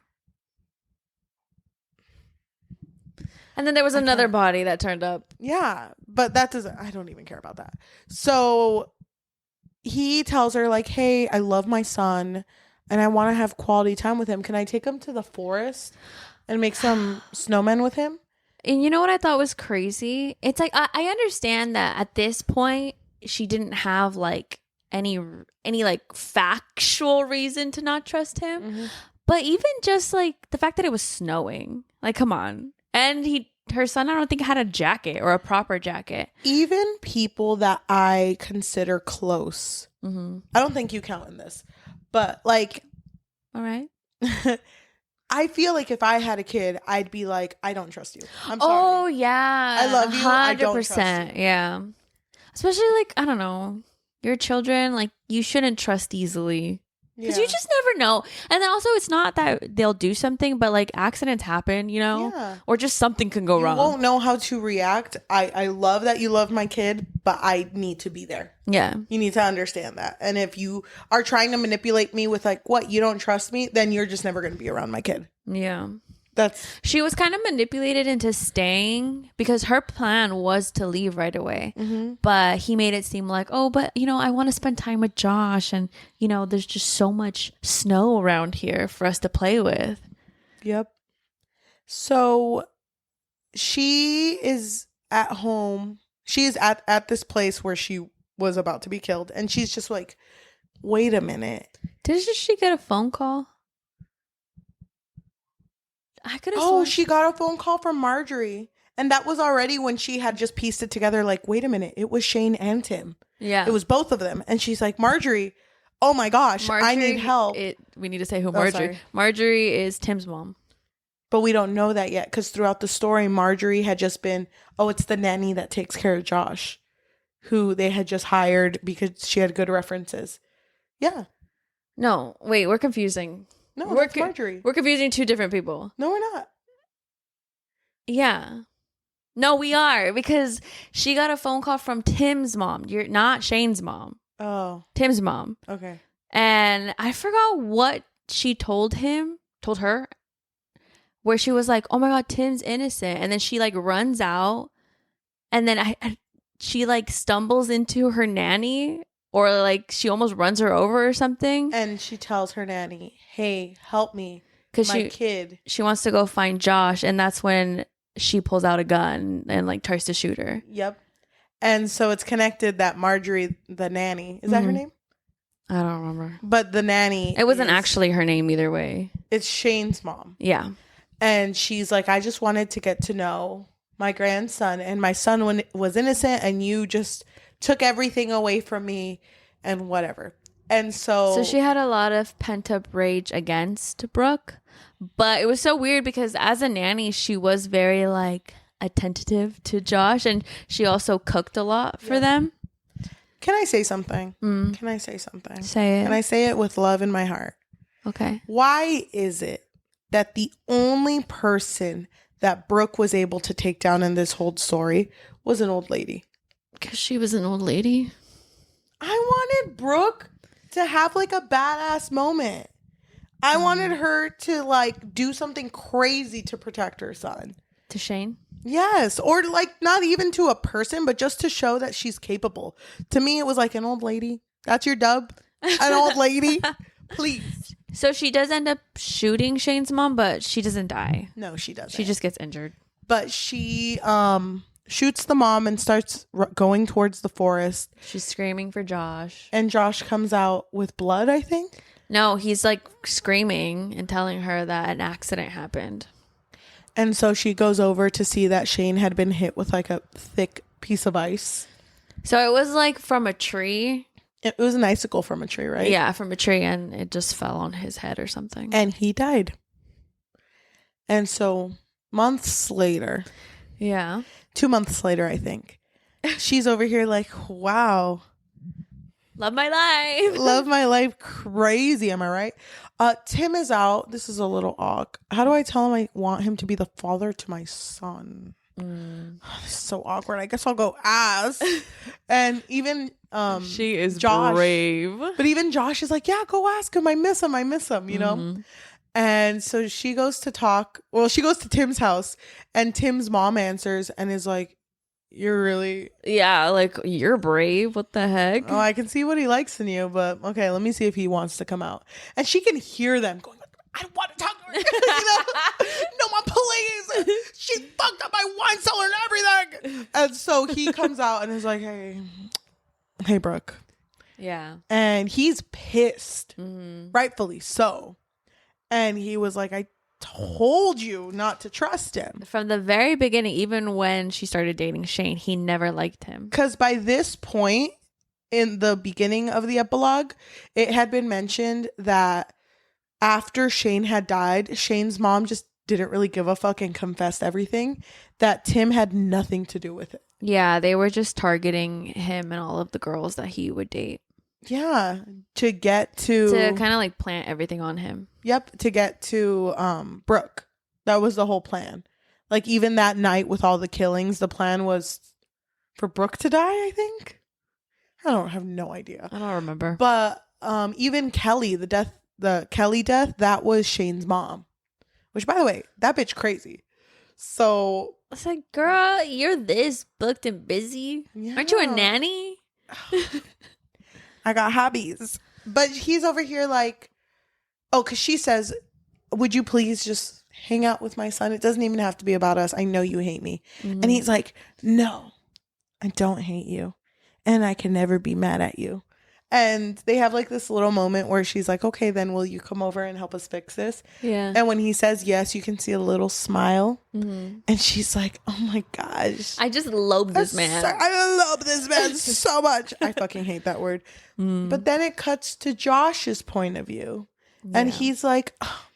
And then there was another body that turned up. Yeah, but that doesn't... I don't even care about that. So he tells her like, hey, I love my son and I want to have quality time with him. Can I take him to the forest and make some snowmen with him? And you know what I thought was crazy? It's like I understand that at this point she didn't have like any like factual reason to not trust him. Mm-hmm. But even just like the fact that it was snowing, like come on. And her son I don't think had a jacket or a proper jacket. Even people that I consider close. Mm-hmm. I don't think you count in this. But like All right. I feel like if I had a kid, I'd be like, I don't trust you. I'm Oh sorry. yeah. I love you. I don't trust you. Yeah. Especially like, I don't know, your children, like you shouldn't trust easily. Because you just never know. And then also it's not that they'll do something, but like accidents happen, you know? Yeah. Or just something can go wrong. You won't know how to react. I love that you love my kid, but I need to be there. Yeah. You need to understand that. And if you are trying to manipulate me with like, what, you don't trust me, then you're just never going to be around my kid. Yeah. She was kind of manipulated into staying because her plan was to leave right away. Mm-hmm. But he made it seem like, oh, but you know, I want to spend time with Josh, and you know, there's just so much snow around here for us to play with. Yep. So she is at home. She is at this place where she was about to be killed. And she's just like, wait a minute. Didn't she get a phone call? I could have. Oh, she got a phone call from Marjorie. And that was already when she had just pieced it together. Like, wait a minute. It was Shane and Tim. Yeah. It was both of them. And she's like, Marjorie, oh my gosh, I need help. We need to say who Marjorie. Sorry. Marjorie is Tim's mom. But we don't know that yet because throughout the story, Marjorie had just been, oh, it's the nanny that takes care of Josh, who they had just hired because she had good references. Yeah. No, wait, we're confusing. No, that's Marjorie. We're confusing two different people. No, we're not. Yeah. No, we are, because she got a phone call from Tim's mom. You're not Shane's mom. Oh, Tim's mom. okay. And I forgot what she told her, where she was like, oh my God, Tim's innocent. And then she like runs out, and then she like stumbles into her nanny, or like she almost runs her over or something. And she tells her nanny, hey, help me. Because my kid. She wants to go find Josh. And that's when she pulls out a gun and like tries to shoot her. Yep. And so it's connected that Marjorie, the nanny, is that her name? I don't remember. But the nanny. It wasn't actually her name either way. It's Shane's mom. Yeah. And she's like, I just wanted to get to know my grandson, and my son was innocent, and you just took everything away from me and whatever. And so she had a lot of pent up rage against Brooke, but it was so weird because as a nanny, she was very like attentive to Josh, and she also cooked a lot for them. Can I say something? Can I say something? Say it. And I say it with love in my heart. Okay. Why is it that the only person that Brooke was able to take down in this whole story was an old lady? Because she was an old lady. I wanted Brooke to have like a badass moment. I wanted her to like do something crazy to protect her son. To Shane? Yes. Or like not even to a person, but just to show that she's capable. To me, it was like an old lady. That's your dub? An old lady? Please. So she does end up shooting Shane's mom, but she doesn't die. No, she doesn't. She just gets injured. But she shoots the mom and starts going towards the forest. She's screaming for Josh. And Josh comes out with blood, I think. No, he's like screaming and telling her that an accident happened. And so she goes over to see that Shane had been hit with like a thick piece of ice. So it was like from a tree. It was an icicle from a tree, right? Yeah, from a tree, and it just fell on his head or something. And he died. And so months later. Yeah. 2 months later, I think. She's over here like, wow. Love my life. Love my life crazy. Am I right? Tim is out. This is a little awkward. How do I tell him I want him to be the father to my son? This is so awkward. I guess I'll go ask. And even she is Josh, brave. But even Josh is like, yeah, go ask him. I miss him, you know? And so she goes to talk. Well, she goes to Tim's house, and Tim's mom answers and is like, you're really... Yeah, like, you're brave. What the heck? Oh, I can see what he likes in you, but okay, let me see if he wants to come out. And she can hear them going, I don't want to talk to No one, please. She fucked up my wine cellar and everything. And so he comes out and is like, hey, Brooke. Yeah. And he's pissed, rightfully so. And he was like, I told you not to trust him. From the very beginning, even when she started dating Shane, he never liked him. Because by this point, in the beginning of the epilogue, it had been mentioned that after Shane had died, Shane's mom just didn't really give a fuck and confessed everything, that Tim had nothing to do with it. Yeah, they were just targeting him and all of the girls that he would date. Yeah, to get to kind of like plant everything on him. Yep, to get to Brooke. That was the whole plan. Like, even that night with all the killings, the plan was for Brooke to die, I think. I don't have no idea. I don't remember. But even Kelly, the Kelly death, that was Shane's mom. Which, by the way, that bitch crazy. So It's like, girl, you're this booked and busy. Yeah. Aren't you a nanny? I got hobbies. But he's over here like, oh, because she says, would you please just hang out with my son? It doesn't even have to be about us. I know you hate me. Mm-hmm. And he's like, no, I don't hate you. And I can never be mad at you. And they have like this little moment where she's like, okay, then will you come over and help us fix this? Yeah. And when he says yes, you can see a little smile. Mm-hmm. And she's like, oh my gosh. I just loathe this man. I love this man so much. I fucking hate that word. But then it cuts to Josh's point of view. And he's like, oh,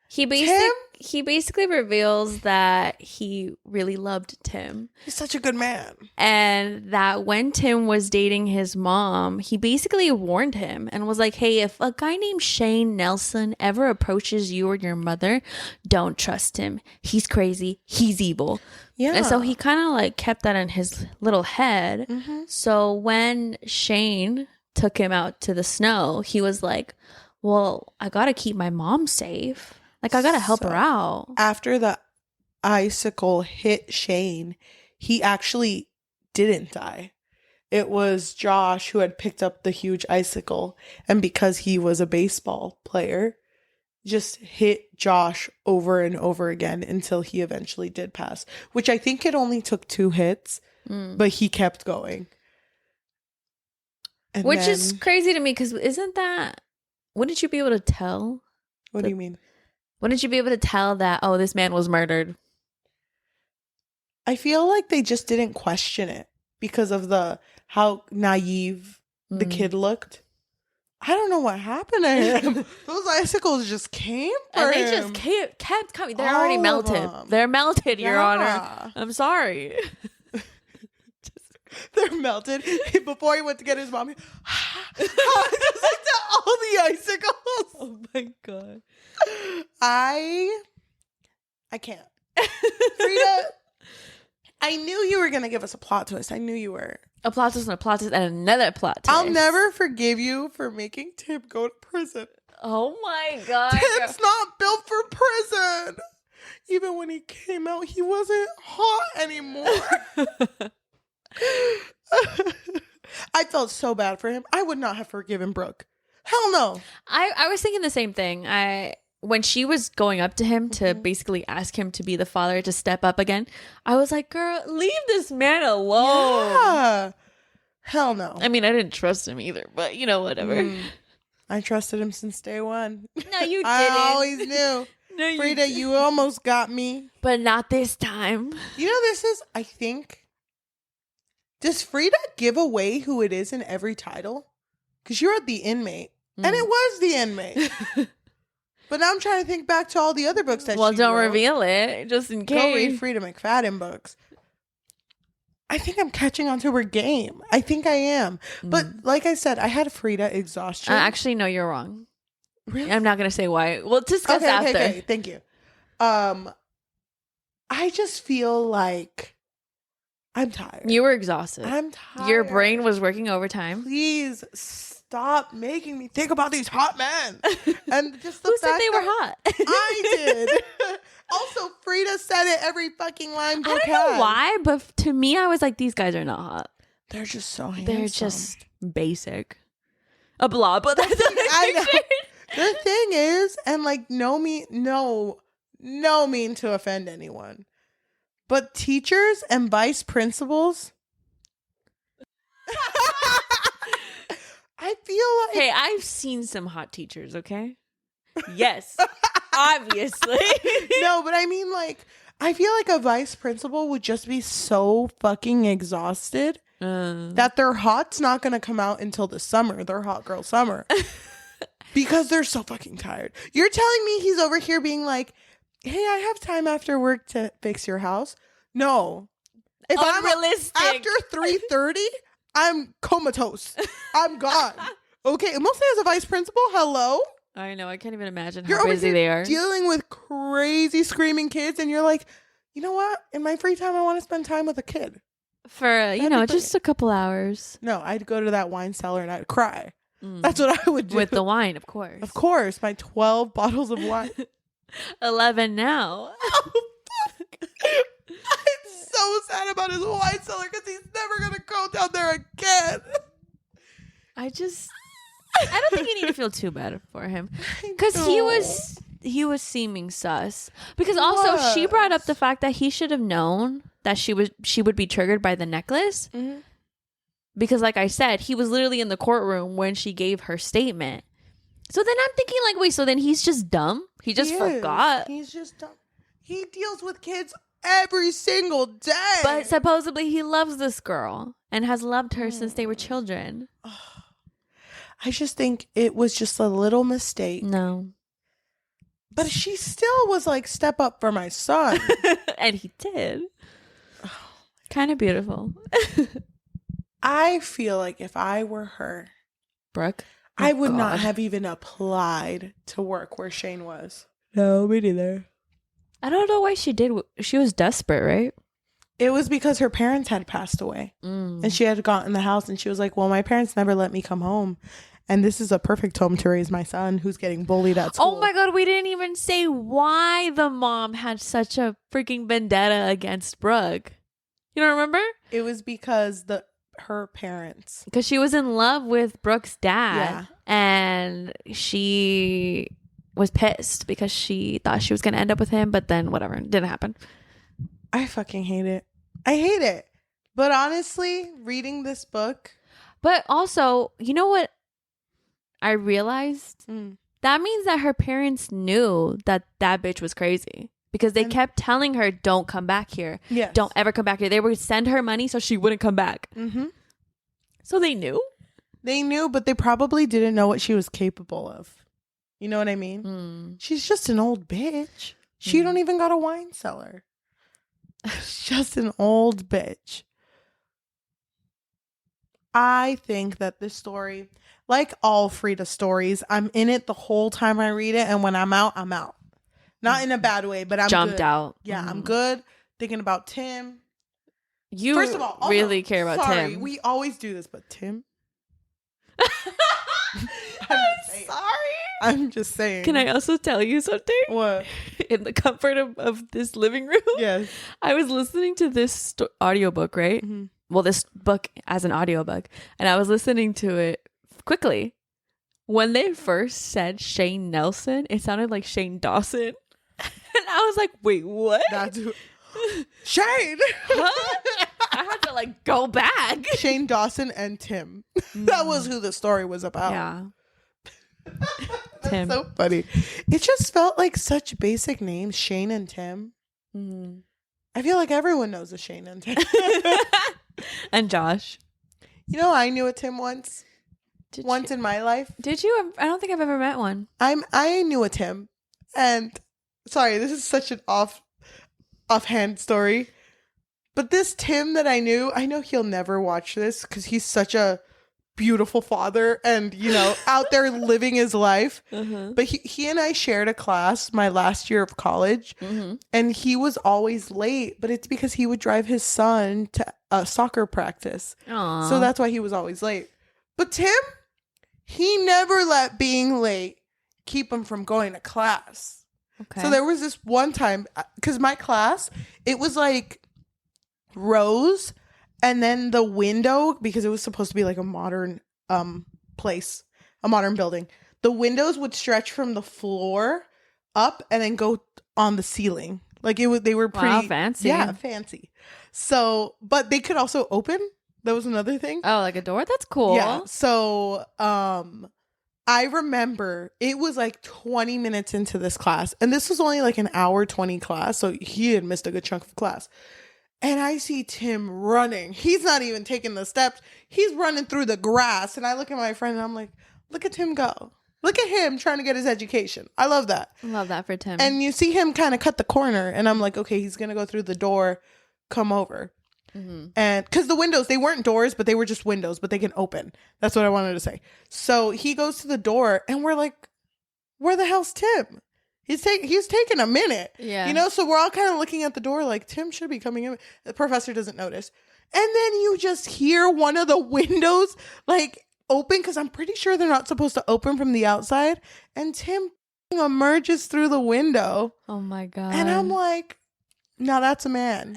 He basically reveals that he really loved Tim. he's such a good man. And that when Tim was dating his mom, he basically warned him and was like, hey, if a guy named Shane Nelson ever approaches you or your mother, don't trust him. He's crazy. He's evil. Yeah. And so he kind of like kept that in his little head. Mm-hmm. So when Shane took him out to the snow, he was like, well, I got to keep my mom safe. Like, I got to help her out. After the icicle hit Shane, he actually didn't die. It was Josh who had picked up the huge icicle. And because he was a baseball player, just hit Josh over and over again until he eventually did pass. Which I think it only took 2 hits, but he kept going. And Which is crazy to me because isn't that... Wouldn't you be able to tell? What do you mean? Wouldn't you be able to tell that, oh, this man was murdered? I feel like they just didn't question it because of how naive the kid looked. I don't know what happened to him. Those icicles just came for and they him. just kept coming. They're All already of melted. them. They're melted, Your Yeah. Honor. I'm sorry. They're melted. Before he went to get his mom, just like all the icicles. Oh my God. I can't. Freida, I knew you were going to give us a plot twist. I knew you were. A plot twist and a plot twist and another plot twist. I'll never forgive you for making Tim go to prison. Oh my God. Tim's not built for prison. Even when he came out, he wasn't hot anymore. I felt so bad for him. I would not have forgiven Brooke. Hell no. I was thinking the same thing. When she was going up to him to basically ask him to be the father to step up again, I was like, girl, leave this man alone. Yeah. Hell no. I mean, I didn't trust him either, but whatever. I trusted him since day one. No, you didn't. I always knew. No, you Freida, you almost got me. But not this time. You know, this is, I think, does Freida give away who it is in every title? Because you're the inmate. And it was the inmate. But now I'm trying to think back to all the other books that Well, she don't wrote. reveal it, just in Go read case. Freida McFadden books. I think I'm catching on to her game. I think I am. But like I said, I had Freida exhaustion. Actually, no, you're wrong. Really? I'm not going to say why. We'll discuss after. Okay. Thank you. I just feel like I'm tired. You were exhausted. I'm tired. Your brain was working overtime. Please stop making me think about these hot men. And just the Who said fact they were that hot? I did. Also, Freida said it every fucking line. I Brooke don't know had. why, but to me, I was like, these guys are not hot. They're just so handsome. They're just basic. A blob, but that's I know. The thing is, and like no mean to offend anyone, but teachers and vice principals, I feel like Hey, I've seen some hot teachers, okay? Yes. Obviously. no, but I mean like I feel like a vice principal would just be so fucking exhausted that their hot's not gonna come out until the summer, their hot girl summer. Because they're so fucking tired. You're telling me he's over here being like, hey, I have time after work to fix your house? No. If Unrealistic. after 3:30, I'm comatose. I'm gone. Okay, and mostly as a vice principal, hello? I know. I can't even imagine You're how over busy here they are. dealing with crazy screaming kids, and you're like, you know what? In my free time, I want to spend time with a kid. For, That'd be just a couple hours. No, I'd go to that wine cellar and I'd cry. That's what I would do. With the wine, of course. Of course, my 12 bottles of wine. 11 now. I'm so sad about his wine cellar because he's never going to go down there again. I don't think you need to feel too bad for him. Because he was seeming sus. Because also she brought up the fact that he should have known that she would be triggered by the necklace. Mm-hmm. Because like I said, he was literally in the courtroom when she gave her statement. So then I'm thinking like, wait, so then he's just dumb? He just forgot. He's just dumb. He deals with kids every single day. But supposedly he loves this girl and has loved her since they were children. I just think it was just a little mistake. No. But she still was like, step up for my son. And he did. Kind of beautiful. I feel like if I were her, Brooke, I would not have even applied to work where Shane was. No, me neither. I don't know why she did. She was desperate, right? It was because her parents had passed away. And she had gotten the house and she was like, well, my parents never let me come home. And this is a perfect home to raise my son who's getting bullied at school. Oh my God, we didn't even say why the mom had such a freaking vendetta against Brooke. You don't remember? It was because her parents. Because she was in love with Brooke's dad. Yeah. And she was pissed because she thought she was going to end up with him. But then whatever, it didn't happen. I fucking hate it. I hate it. But honestly, reading this book. But also, you know what I realized? That means that her parents knew that bitch was crazy. Because they kept telling her, don't come back here. Yes. Don't ever come back here. They would send her money so she wouldn't come back. Mm-hmm. So they knew? They knew, but they probably didn't know what she was capable of. You know what I mean? She's just an old bitch. She don't even got a wine cellar. She's just an old bitch. I think that this story, like all Freida stories, I'm in it the whole time I read it. And when I'm out, I'm out. Not in a bad way, but I'm jumped good. Out. Yeah, I'm good. Thinking about Tim. You first of all, really care about Tim. We always do this, but Tim. I'm just saying. Can I also tell you something? What? In the comfort of this living room. Yes. I was listening to this audiobook, right? Mm-hmm. Well, this book as an audiobook. And I was listening to it quickly. When they first said Shane Nelson, it sounded like Shane Dawson. And I was like, wait, what? That's Shane! Huh? I had to like go back. Shane Dawson and Tim. That was who the story was about. Yeah. Tim. So funny. It just felt like such basic names, Shane and Tim. I feel like everyone knows a Shane and Tim. And Josh. You know, I knew a Tim once. In my life. Did you? I don't think I've ever met one. I knew a Tim. And sorry, this is such an offhand story. But this Tim that I know he'll never watch this because he's such a beautiful father and, you know, out there living his life. But he and I shared a class my last year of college. And he was always late, but it's because he would drive his son to soccer practice. Aww. So that's why he was always late. But Tim, he never let being late keep him from going to class. Okay. So there was this one time, because my class, it was like rows and then the window, because it was supposed to be like a modern place, a modern building. the windows would stretch from the floor up and then go on the ceiling. Like they were pretty Wow, fancy. Yeah, fancy. So, but they could also open. That was another thing. Oh, like a door? That's cool. Yeah. So, I remember it was like 20 minutes into this class, and this was only like an hour 20 class. So he had missed a good chunk of class. And I see Tim running. He's not even taking the steps. He's running through the grass. And I look at my friend and I'm like, look at Tim go. Look at him trying to get his education. I love that. Love that for Tim. And you see him kind of cut the corner. And I'm like, okay, he's going to go through the door, come over. And because the windows, they weren't doors, but they were just windows, but they can open. That's what I wanted to say. So he goes to the door and we're like, where the hell's Tim? He's taking a minute. Yeah. You know, so we're all kind of looking at the door like Tim should be coming in. The professor doesn't notice. And then you just hear one of the windows like open, because I'm pretty sure they're not supposed to open from the outside. And Tim emerges through the window. Oh my God. And I'm like, now that's a man.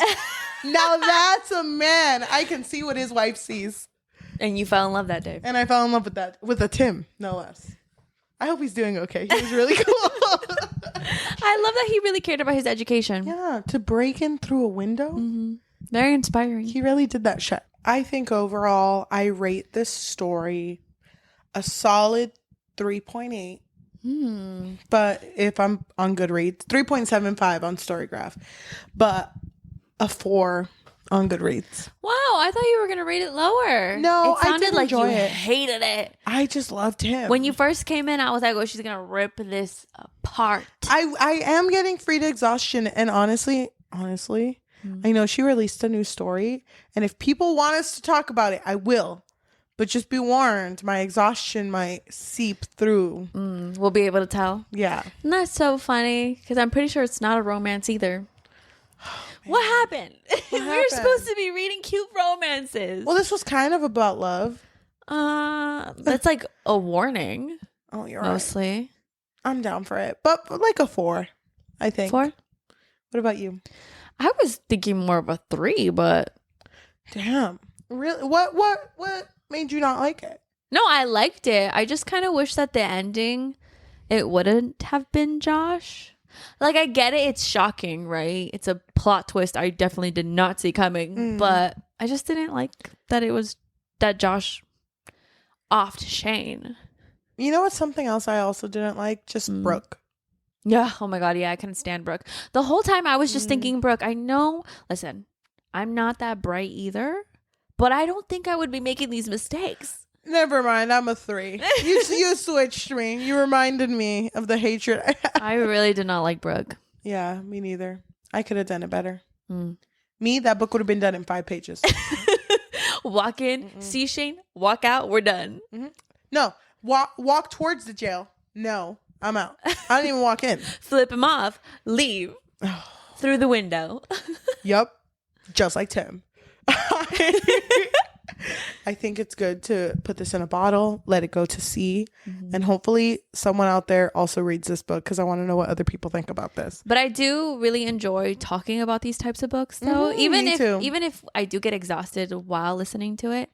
Now that's a man. I can see what his wife sees. And you fell in love that day. And I fell in love with a Tim, no less. I hope he's doing okay. He was really cool. I love that he really cared about his education. Yeah, to break in through a window. Very inspiring. He really did that shit. I think overall, I rate this story a solid 3.8. But if I'm on Goodreads, 3.75 on Storygraph, but a 4 on Goodreads. Wow, I thought you were gonna rate it lower. No, it sounded I did like you enjoy it. hated it. I just loved him. When you first came in, I was like, "Oh, she's gonna rip this apart." I am getting Freida exhaustion, and honestly, I know she released a new story, and if people want us to talk about it, I will. But just be warned, my exhaustion might seep through. We'll be able to tell. Yeah. And that's so funny because I'm pretty sure it's not a romance either. What happened? We were happened? supposed to be reading cute romances. Well, this was kind of about love. That's like a warning, Oh, you're right. mostly. I'm down for it, but like a 4, I think. 4? What about you? I was thinking more of a 3, but Damn. Really? What made you not like it? no, I liked it. I just kind of wish that the ending, it wouldn't have been Josh. Like, I get it. It's shocking, right? It's a plot twist I definitely did not see coming. But I just didn't like that it was that Josh offed Shane. You know what's something else I also didn't like? Just Brooke. Yeah. Oh my God. Yeah. I couldn't stand Brooke. The whole time I was just thinking, Brooke, I know, listen, I'm not that bright either, but I don't think I would be making these mistakes. Never mind. I'm a 3. You switched me. You reminded me of the hatred I had. I really did not like Brooke. Yeah, me neither. I could have done it better. Me, that book would have been done in 5 pages. Walk in, see Shane, walk out, we're done. No, walk towards the jail. No, I'm out. I didn't even walk in. Flip him off, leave through the window. Yup, just like Tim. I think it's good to put this in a bottle, let it go to sea, and hopefully someone out there also reads this book because I want to know what other people think about this. But I do really enjoy talking about these types of books, though. Even if I do get exhausted while listening to it.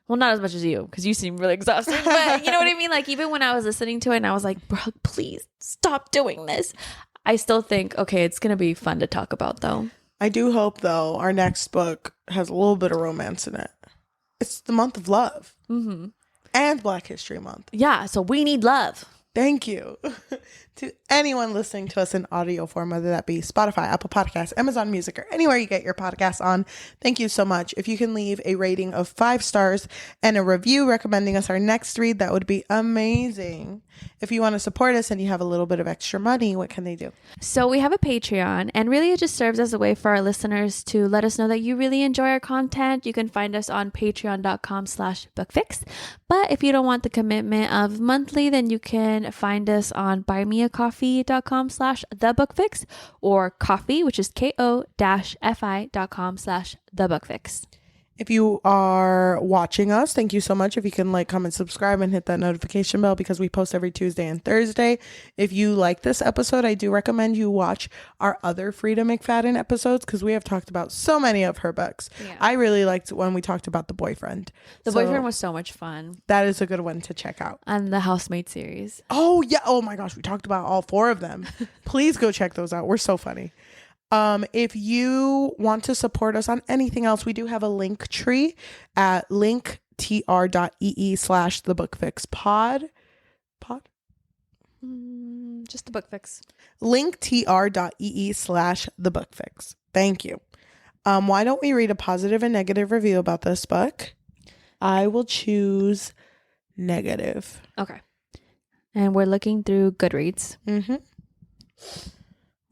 Well, not as much as you, because you seem really exhausted. But you know what I mean? Like, even when I was listening to it and I was like, Brooke, please stop doing this. I still think, okay, it's going to be fun to talk about, though. I do hope, though, our next book has a little bit of romance in it. It's the month of love. And Black History Month. Yeah, so we need love. Thank you to anyone listening to us in audio form, whether that be Spotify, Apple Podcasts, Amazon Music, or anywhere you get your podcasts on. Thank you so much. If you can leave a rating of 5 stars and a review recommending us our next read, that would be amazing. If you want to support us and you have a little bit of extra money, what can they do? So we have a Patreon, and really it just serves as a way for our listeners to let us know that you really enjoy our content. You can find us on patreon.com/bookfix. But if you don't want the commitment of monthly, then you can find us on buymeacoffee.com/thebookfix or coffee, which is ko-fi.com/thebookfix. If you are watching us, thank you so much. If you can like, comment, subscribe, and hit that notification bell because we post every Tuesday and Thursday. If you like this episode, I do recommend you watch our other Freida McFadden episodes because we have talked about so many of her books. Yeah. I really liked when we talked about The Boyfriend. The Boyfriend was so much fun. That is a good one to check out. And the Housemate series. Oh, yeah. Oh, my gosh. We talked about all 4 of them. Please go check those out. We're so funny. If you want to support us on anything else, we do have a link tree at linktr.ee/thebookfixpod. Just the book fix. linktr.ee/thebookfix. Thank you. Why don't we read a positive and negative review about this book? I will choose negative. Okay. And we're looking through Goodreads. Mm-hmm.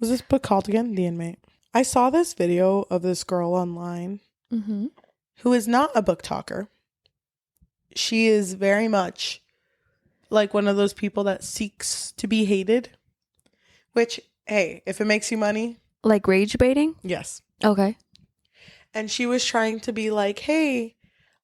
Was this book called again? The Inmate. I saw this video of this girl online who is not a book talker. She is very much like one of those people that seeks to be hated. Which, hey, if it makes you money. Like rage baiting? Yes. Okay. And she was trying to be like, hey,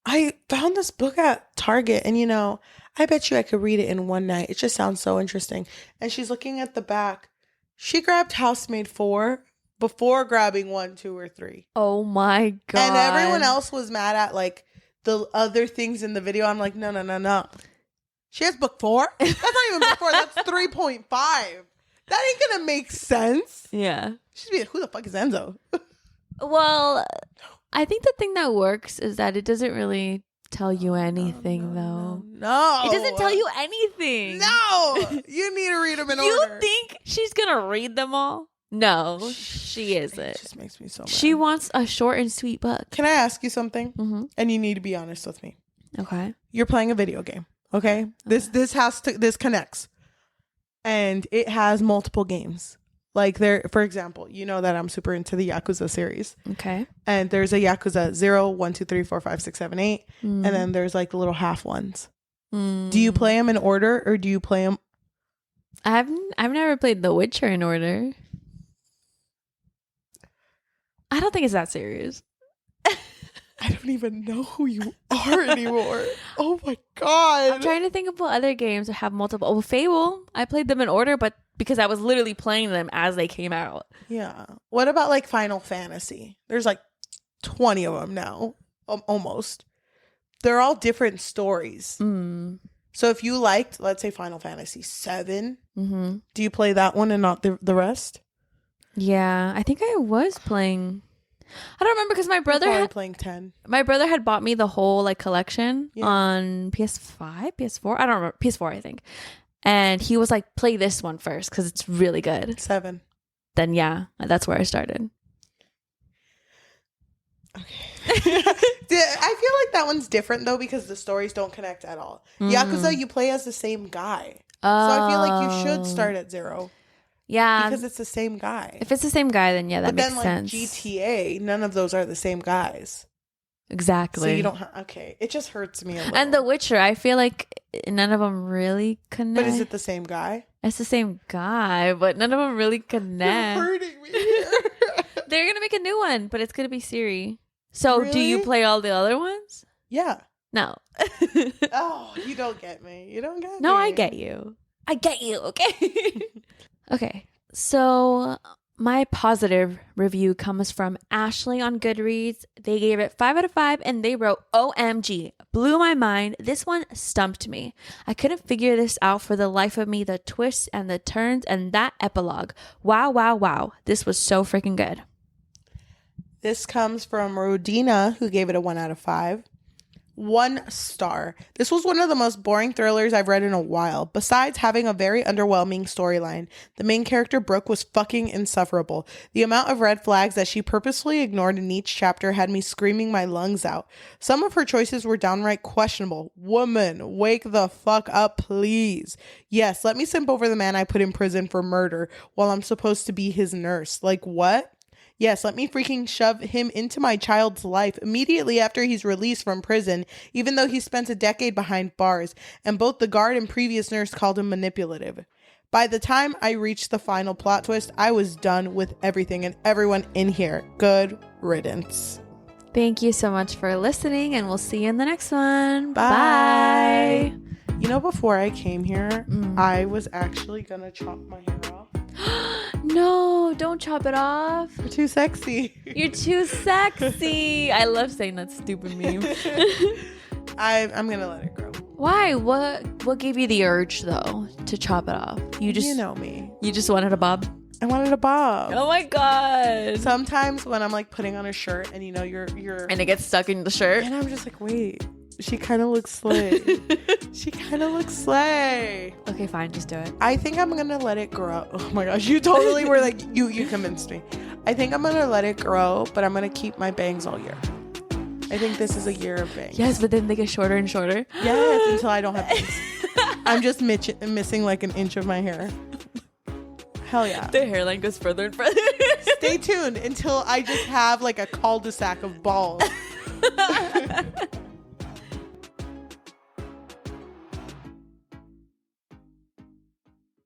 I found this book at Target and, you know, I bet you I could read it in one night. It just sounds so interesting. And she's looking at the back. She grabbed Housemaid 4 before grabbing 1, 2, or 3. Oh my God. And everyone else was mad at like the other things in the video. I'm like, no. She has book 4? That's not even book 4. That's 3.5. That ain't gonna make sense. Yeah. She's be like, who the fuck is Enzo? Well, I think the thing that works is that it doesn't really tell you anything, though. No. It doesn't tell you anything. No. You need to read them in order. You think she's going to read them all? No, she isn't. It just makes me so mad. She wants a short and sweet book. Can I ask you something? Mm-hmm. And you need to be honest with me. Okay. You're playing a video game. Okay. This connects. And it has multiple games. Like for example, you know that I'm super into the Yakuza series. Okay. And there's a Yakuza 0, 1, 2, 3, 4, 5, 6, 7, 8. And then there's like the little half ones. Do you play them in order or do you play them? I've never played The Witcher in order. I don't think it's that serious. I don't even know who you are anymore. Oh my God. I'm trying to think of what other games have multiple. Oh, Fable. I played them in order, but because I was literally playing them as they came out. Yeah. What about like Final Fantasy? There's like 20 of them now. Almost. They're all different stories. So if you liked, let's say Final Fantasy 7, do you play that one and not the rest? Yeah, I think I was playing. I don't remember because my brother had playing 10. My brother had bought me the whole like collection on PS5, PS4. I don't remember. PS4, I think. And he was like, "Play this one first because it's really good." 7. Then yeah, that's where I started. Okay. I feel like that one's different though because the stories don't connect at all. Yakuza, you play as the same guy. So I feel like you should start at 0. Yeah. Because it's the same guy. If it's the same guy, then yeah, that makes sense. But then like GTA, none of those are the same guys. Exactly. So you don't okay. It just hurts me a little. And The Witcher, I feel like none of them really connect. But is it the same guy? It's the same guy, but none of them really connect. You're hurting me here. They're going to make a new one, but it's going to be Siri. So Really? do you play all the other ones? Yeah. No. Oh, you don't get me. You don't get me. No, I get you. I get you, okay? Okay. So my positive review comes from Ashley on Goodreads. They gave it 5 out of 5 and they wrote, OMG, blew my mind. This one stumped me. I couldn't figure this out for the life of me. The twists and the turns and that epilogue. Wow, wow, wow. This was so freaking good. This comes from Rodina, who gave it a 1 out of 5. 1 star. This was one of the most boring thrillers I've read in a while. Besides having a very underwhelming storyline, the main character Brooke was fucking insufferable. The amount of red flags that she purposefully ignored in each chapter had me screaming my lungs out. Some of her choices were downright questionable. Woman, wake the fuck up, please. Yes, let me simp over the man I put in prison for murder while I'm supposed to be his nurse. Like what? Yes, let me freaking shove him into my child's life immediately after he's released from prison, even though he spent a decade behind bars, and both the guard and previous nurse called him manipulative. By the time I reached the final plot twist, I was done with everything and everyone in here. Good riddance. Thank you so much for listening, and we'll see you in the next one. Bye. Bye. You know, before I came here, I was actually gonna chop my hair off. No, don't chop it off. You're too sexy. You're too sexy. I love saying that stupid meme. I'm gonna let it grow. Why? What gave you the urge though to chop it off? You know me. You just wanted a bob? I wanted a bob. Oh my god. Sometimes when I'm like putting on a shirt and you're And it gets stuck in the shirt. and I'm just like, wait, she kind of looks slay. She kind of looks slay. Okay, fine, just do it. I think I'm gonna let it grow. Oh my gosh, you totally were like, you convinced me. I think I'm gonna let it grow, but I'm gonna keep my bangs all year. I think this is a year of bangs. Yes, but then they get shorter and shorter. Yes, until I don't have bangs. I'm just missing like an inch of my hair. Hell yeah. The hairline goes further and further. Stay tuned until I just have like a cul-de-sac of balls.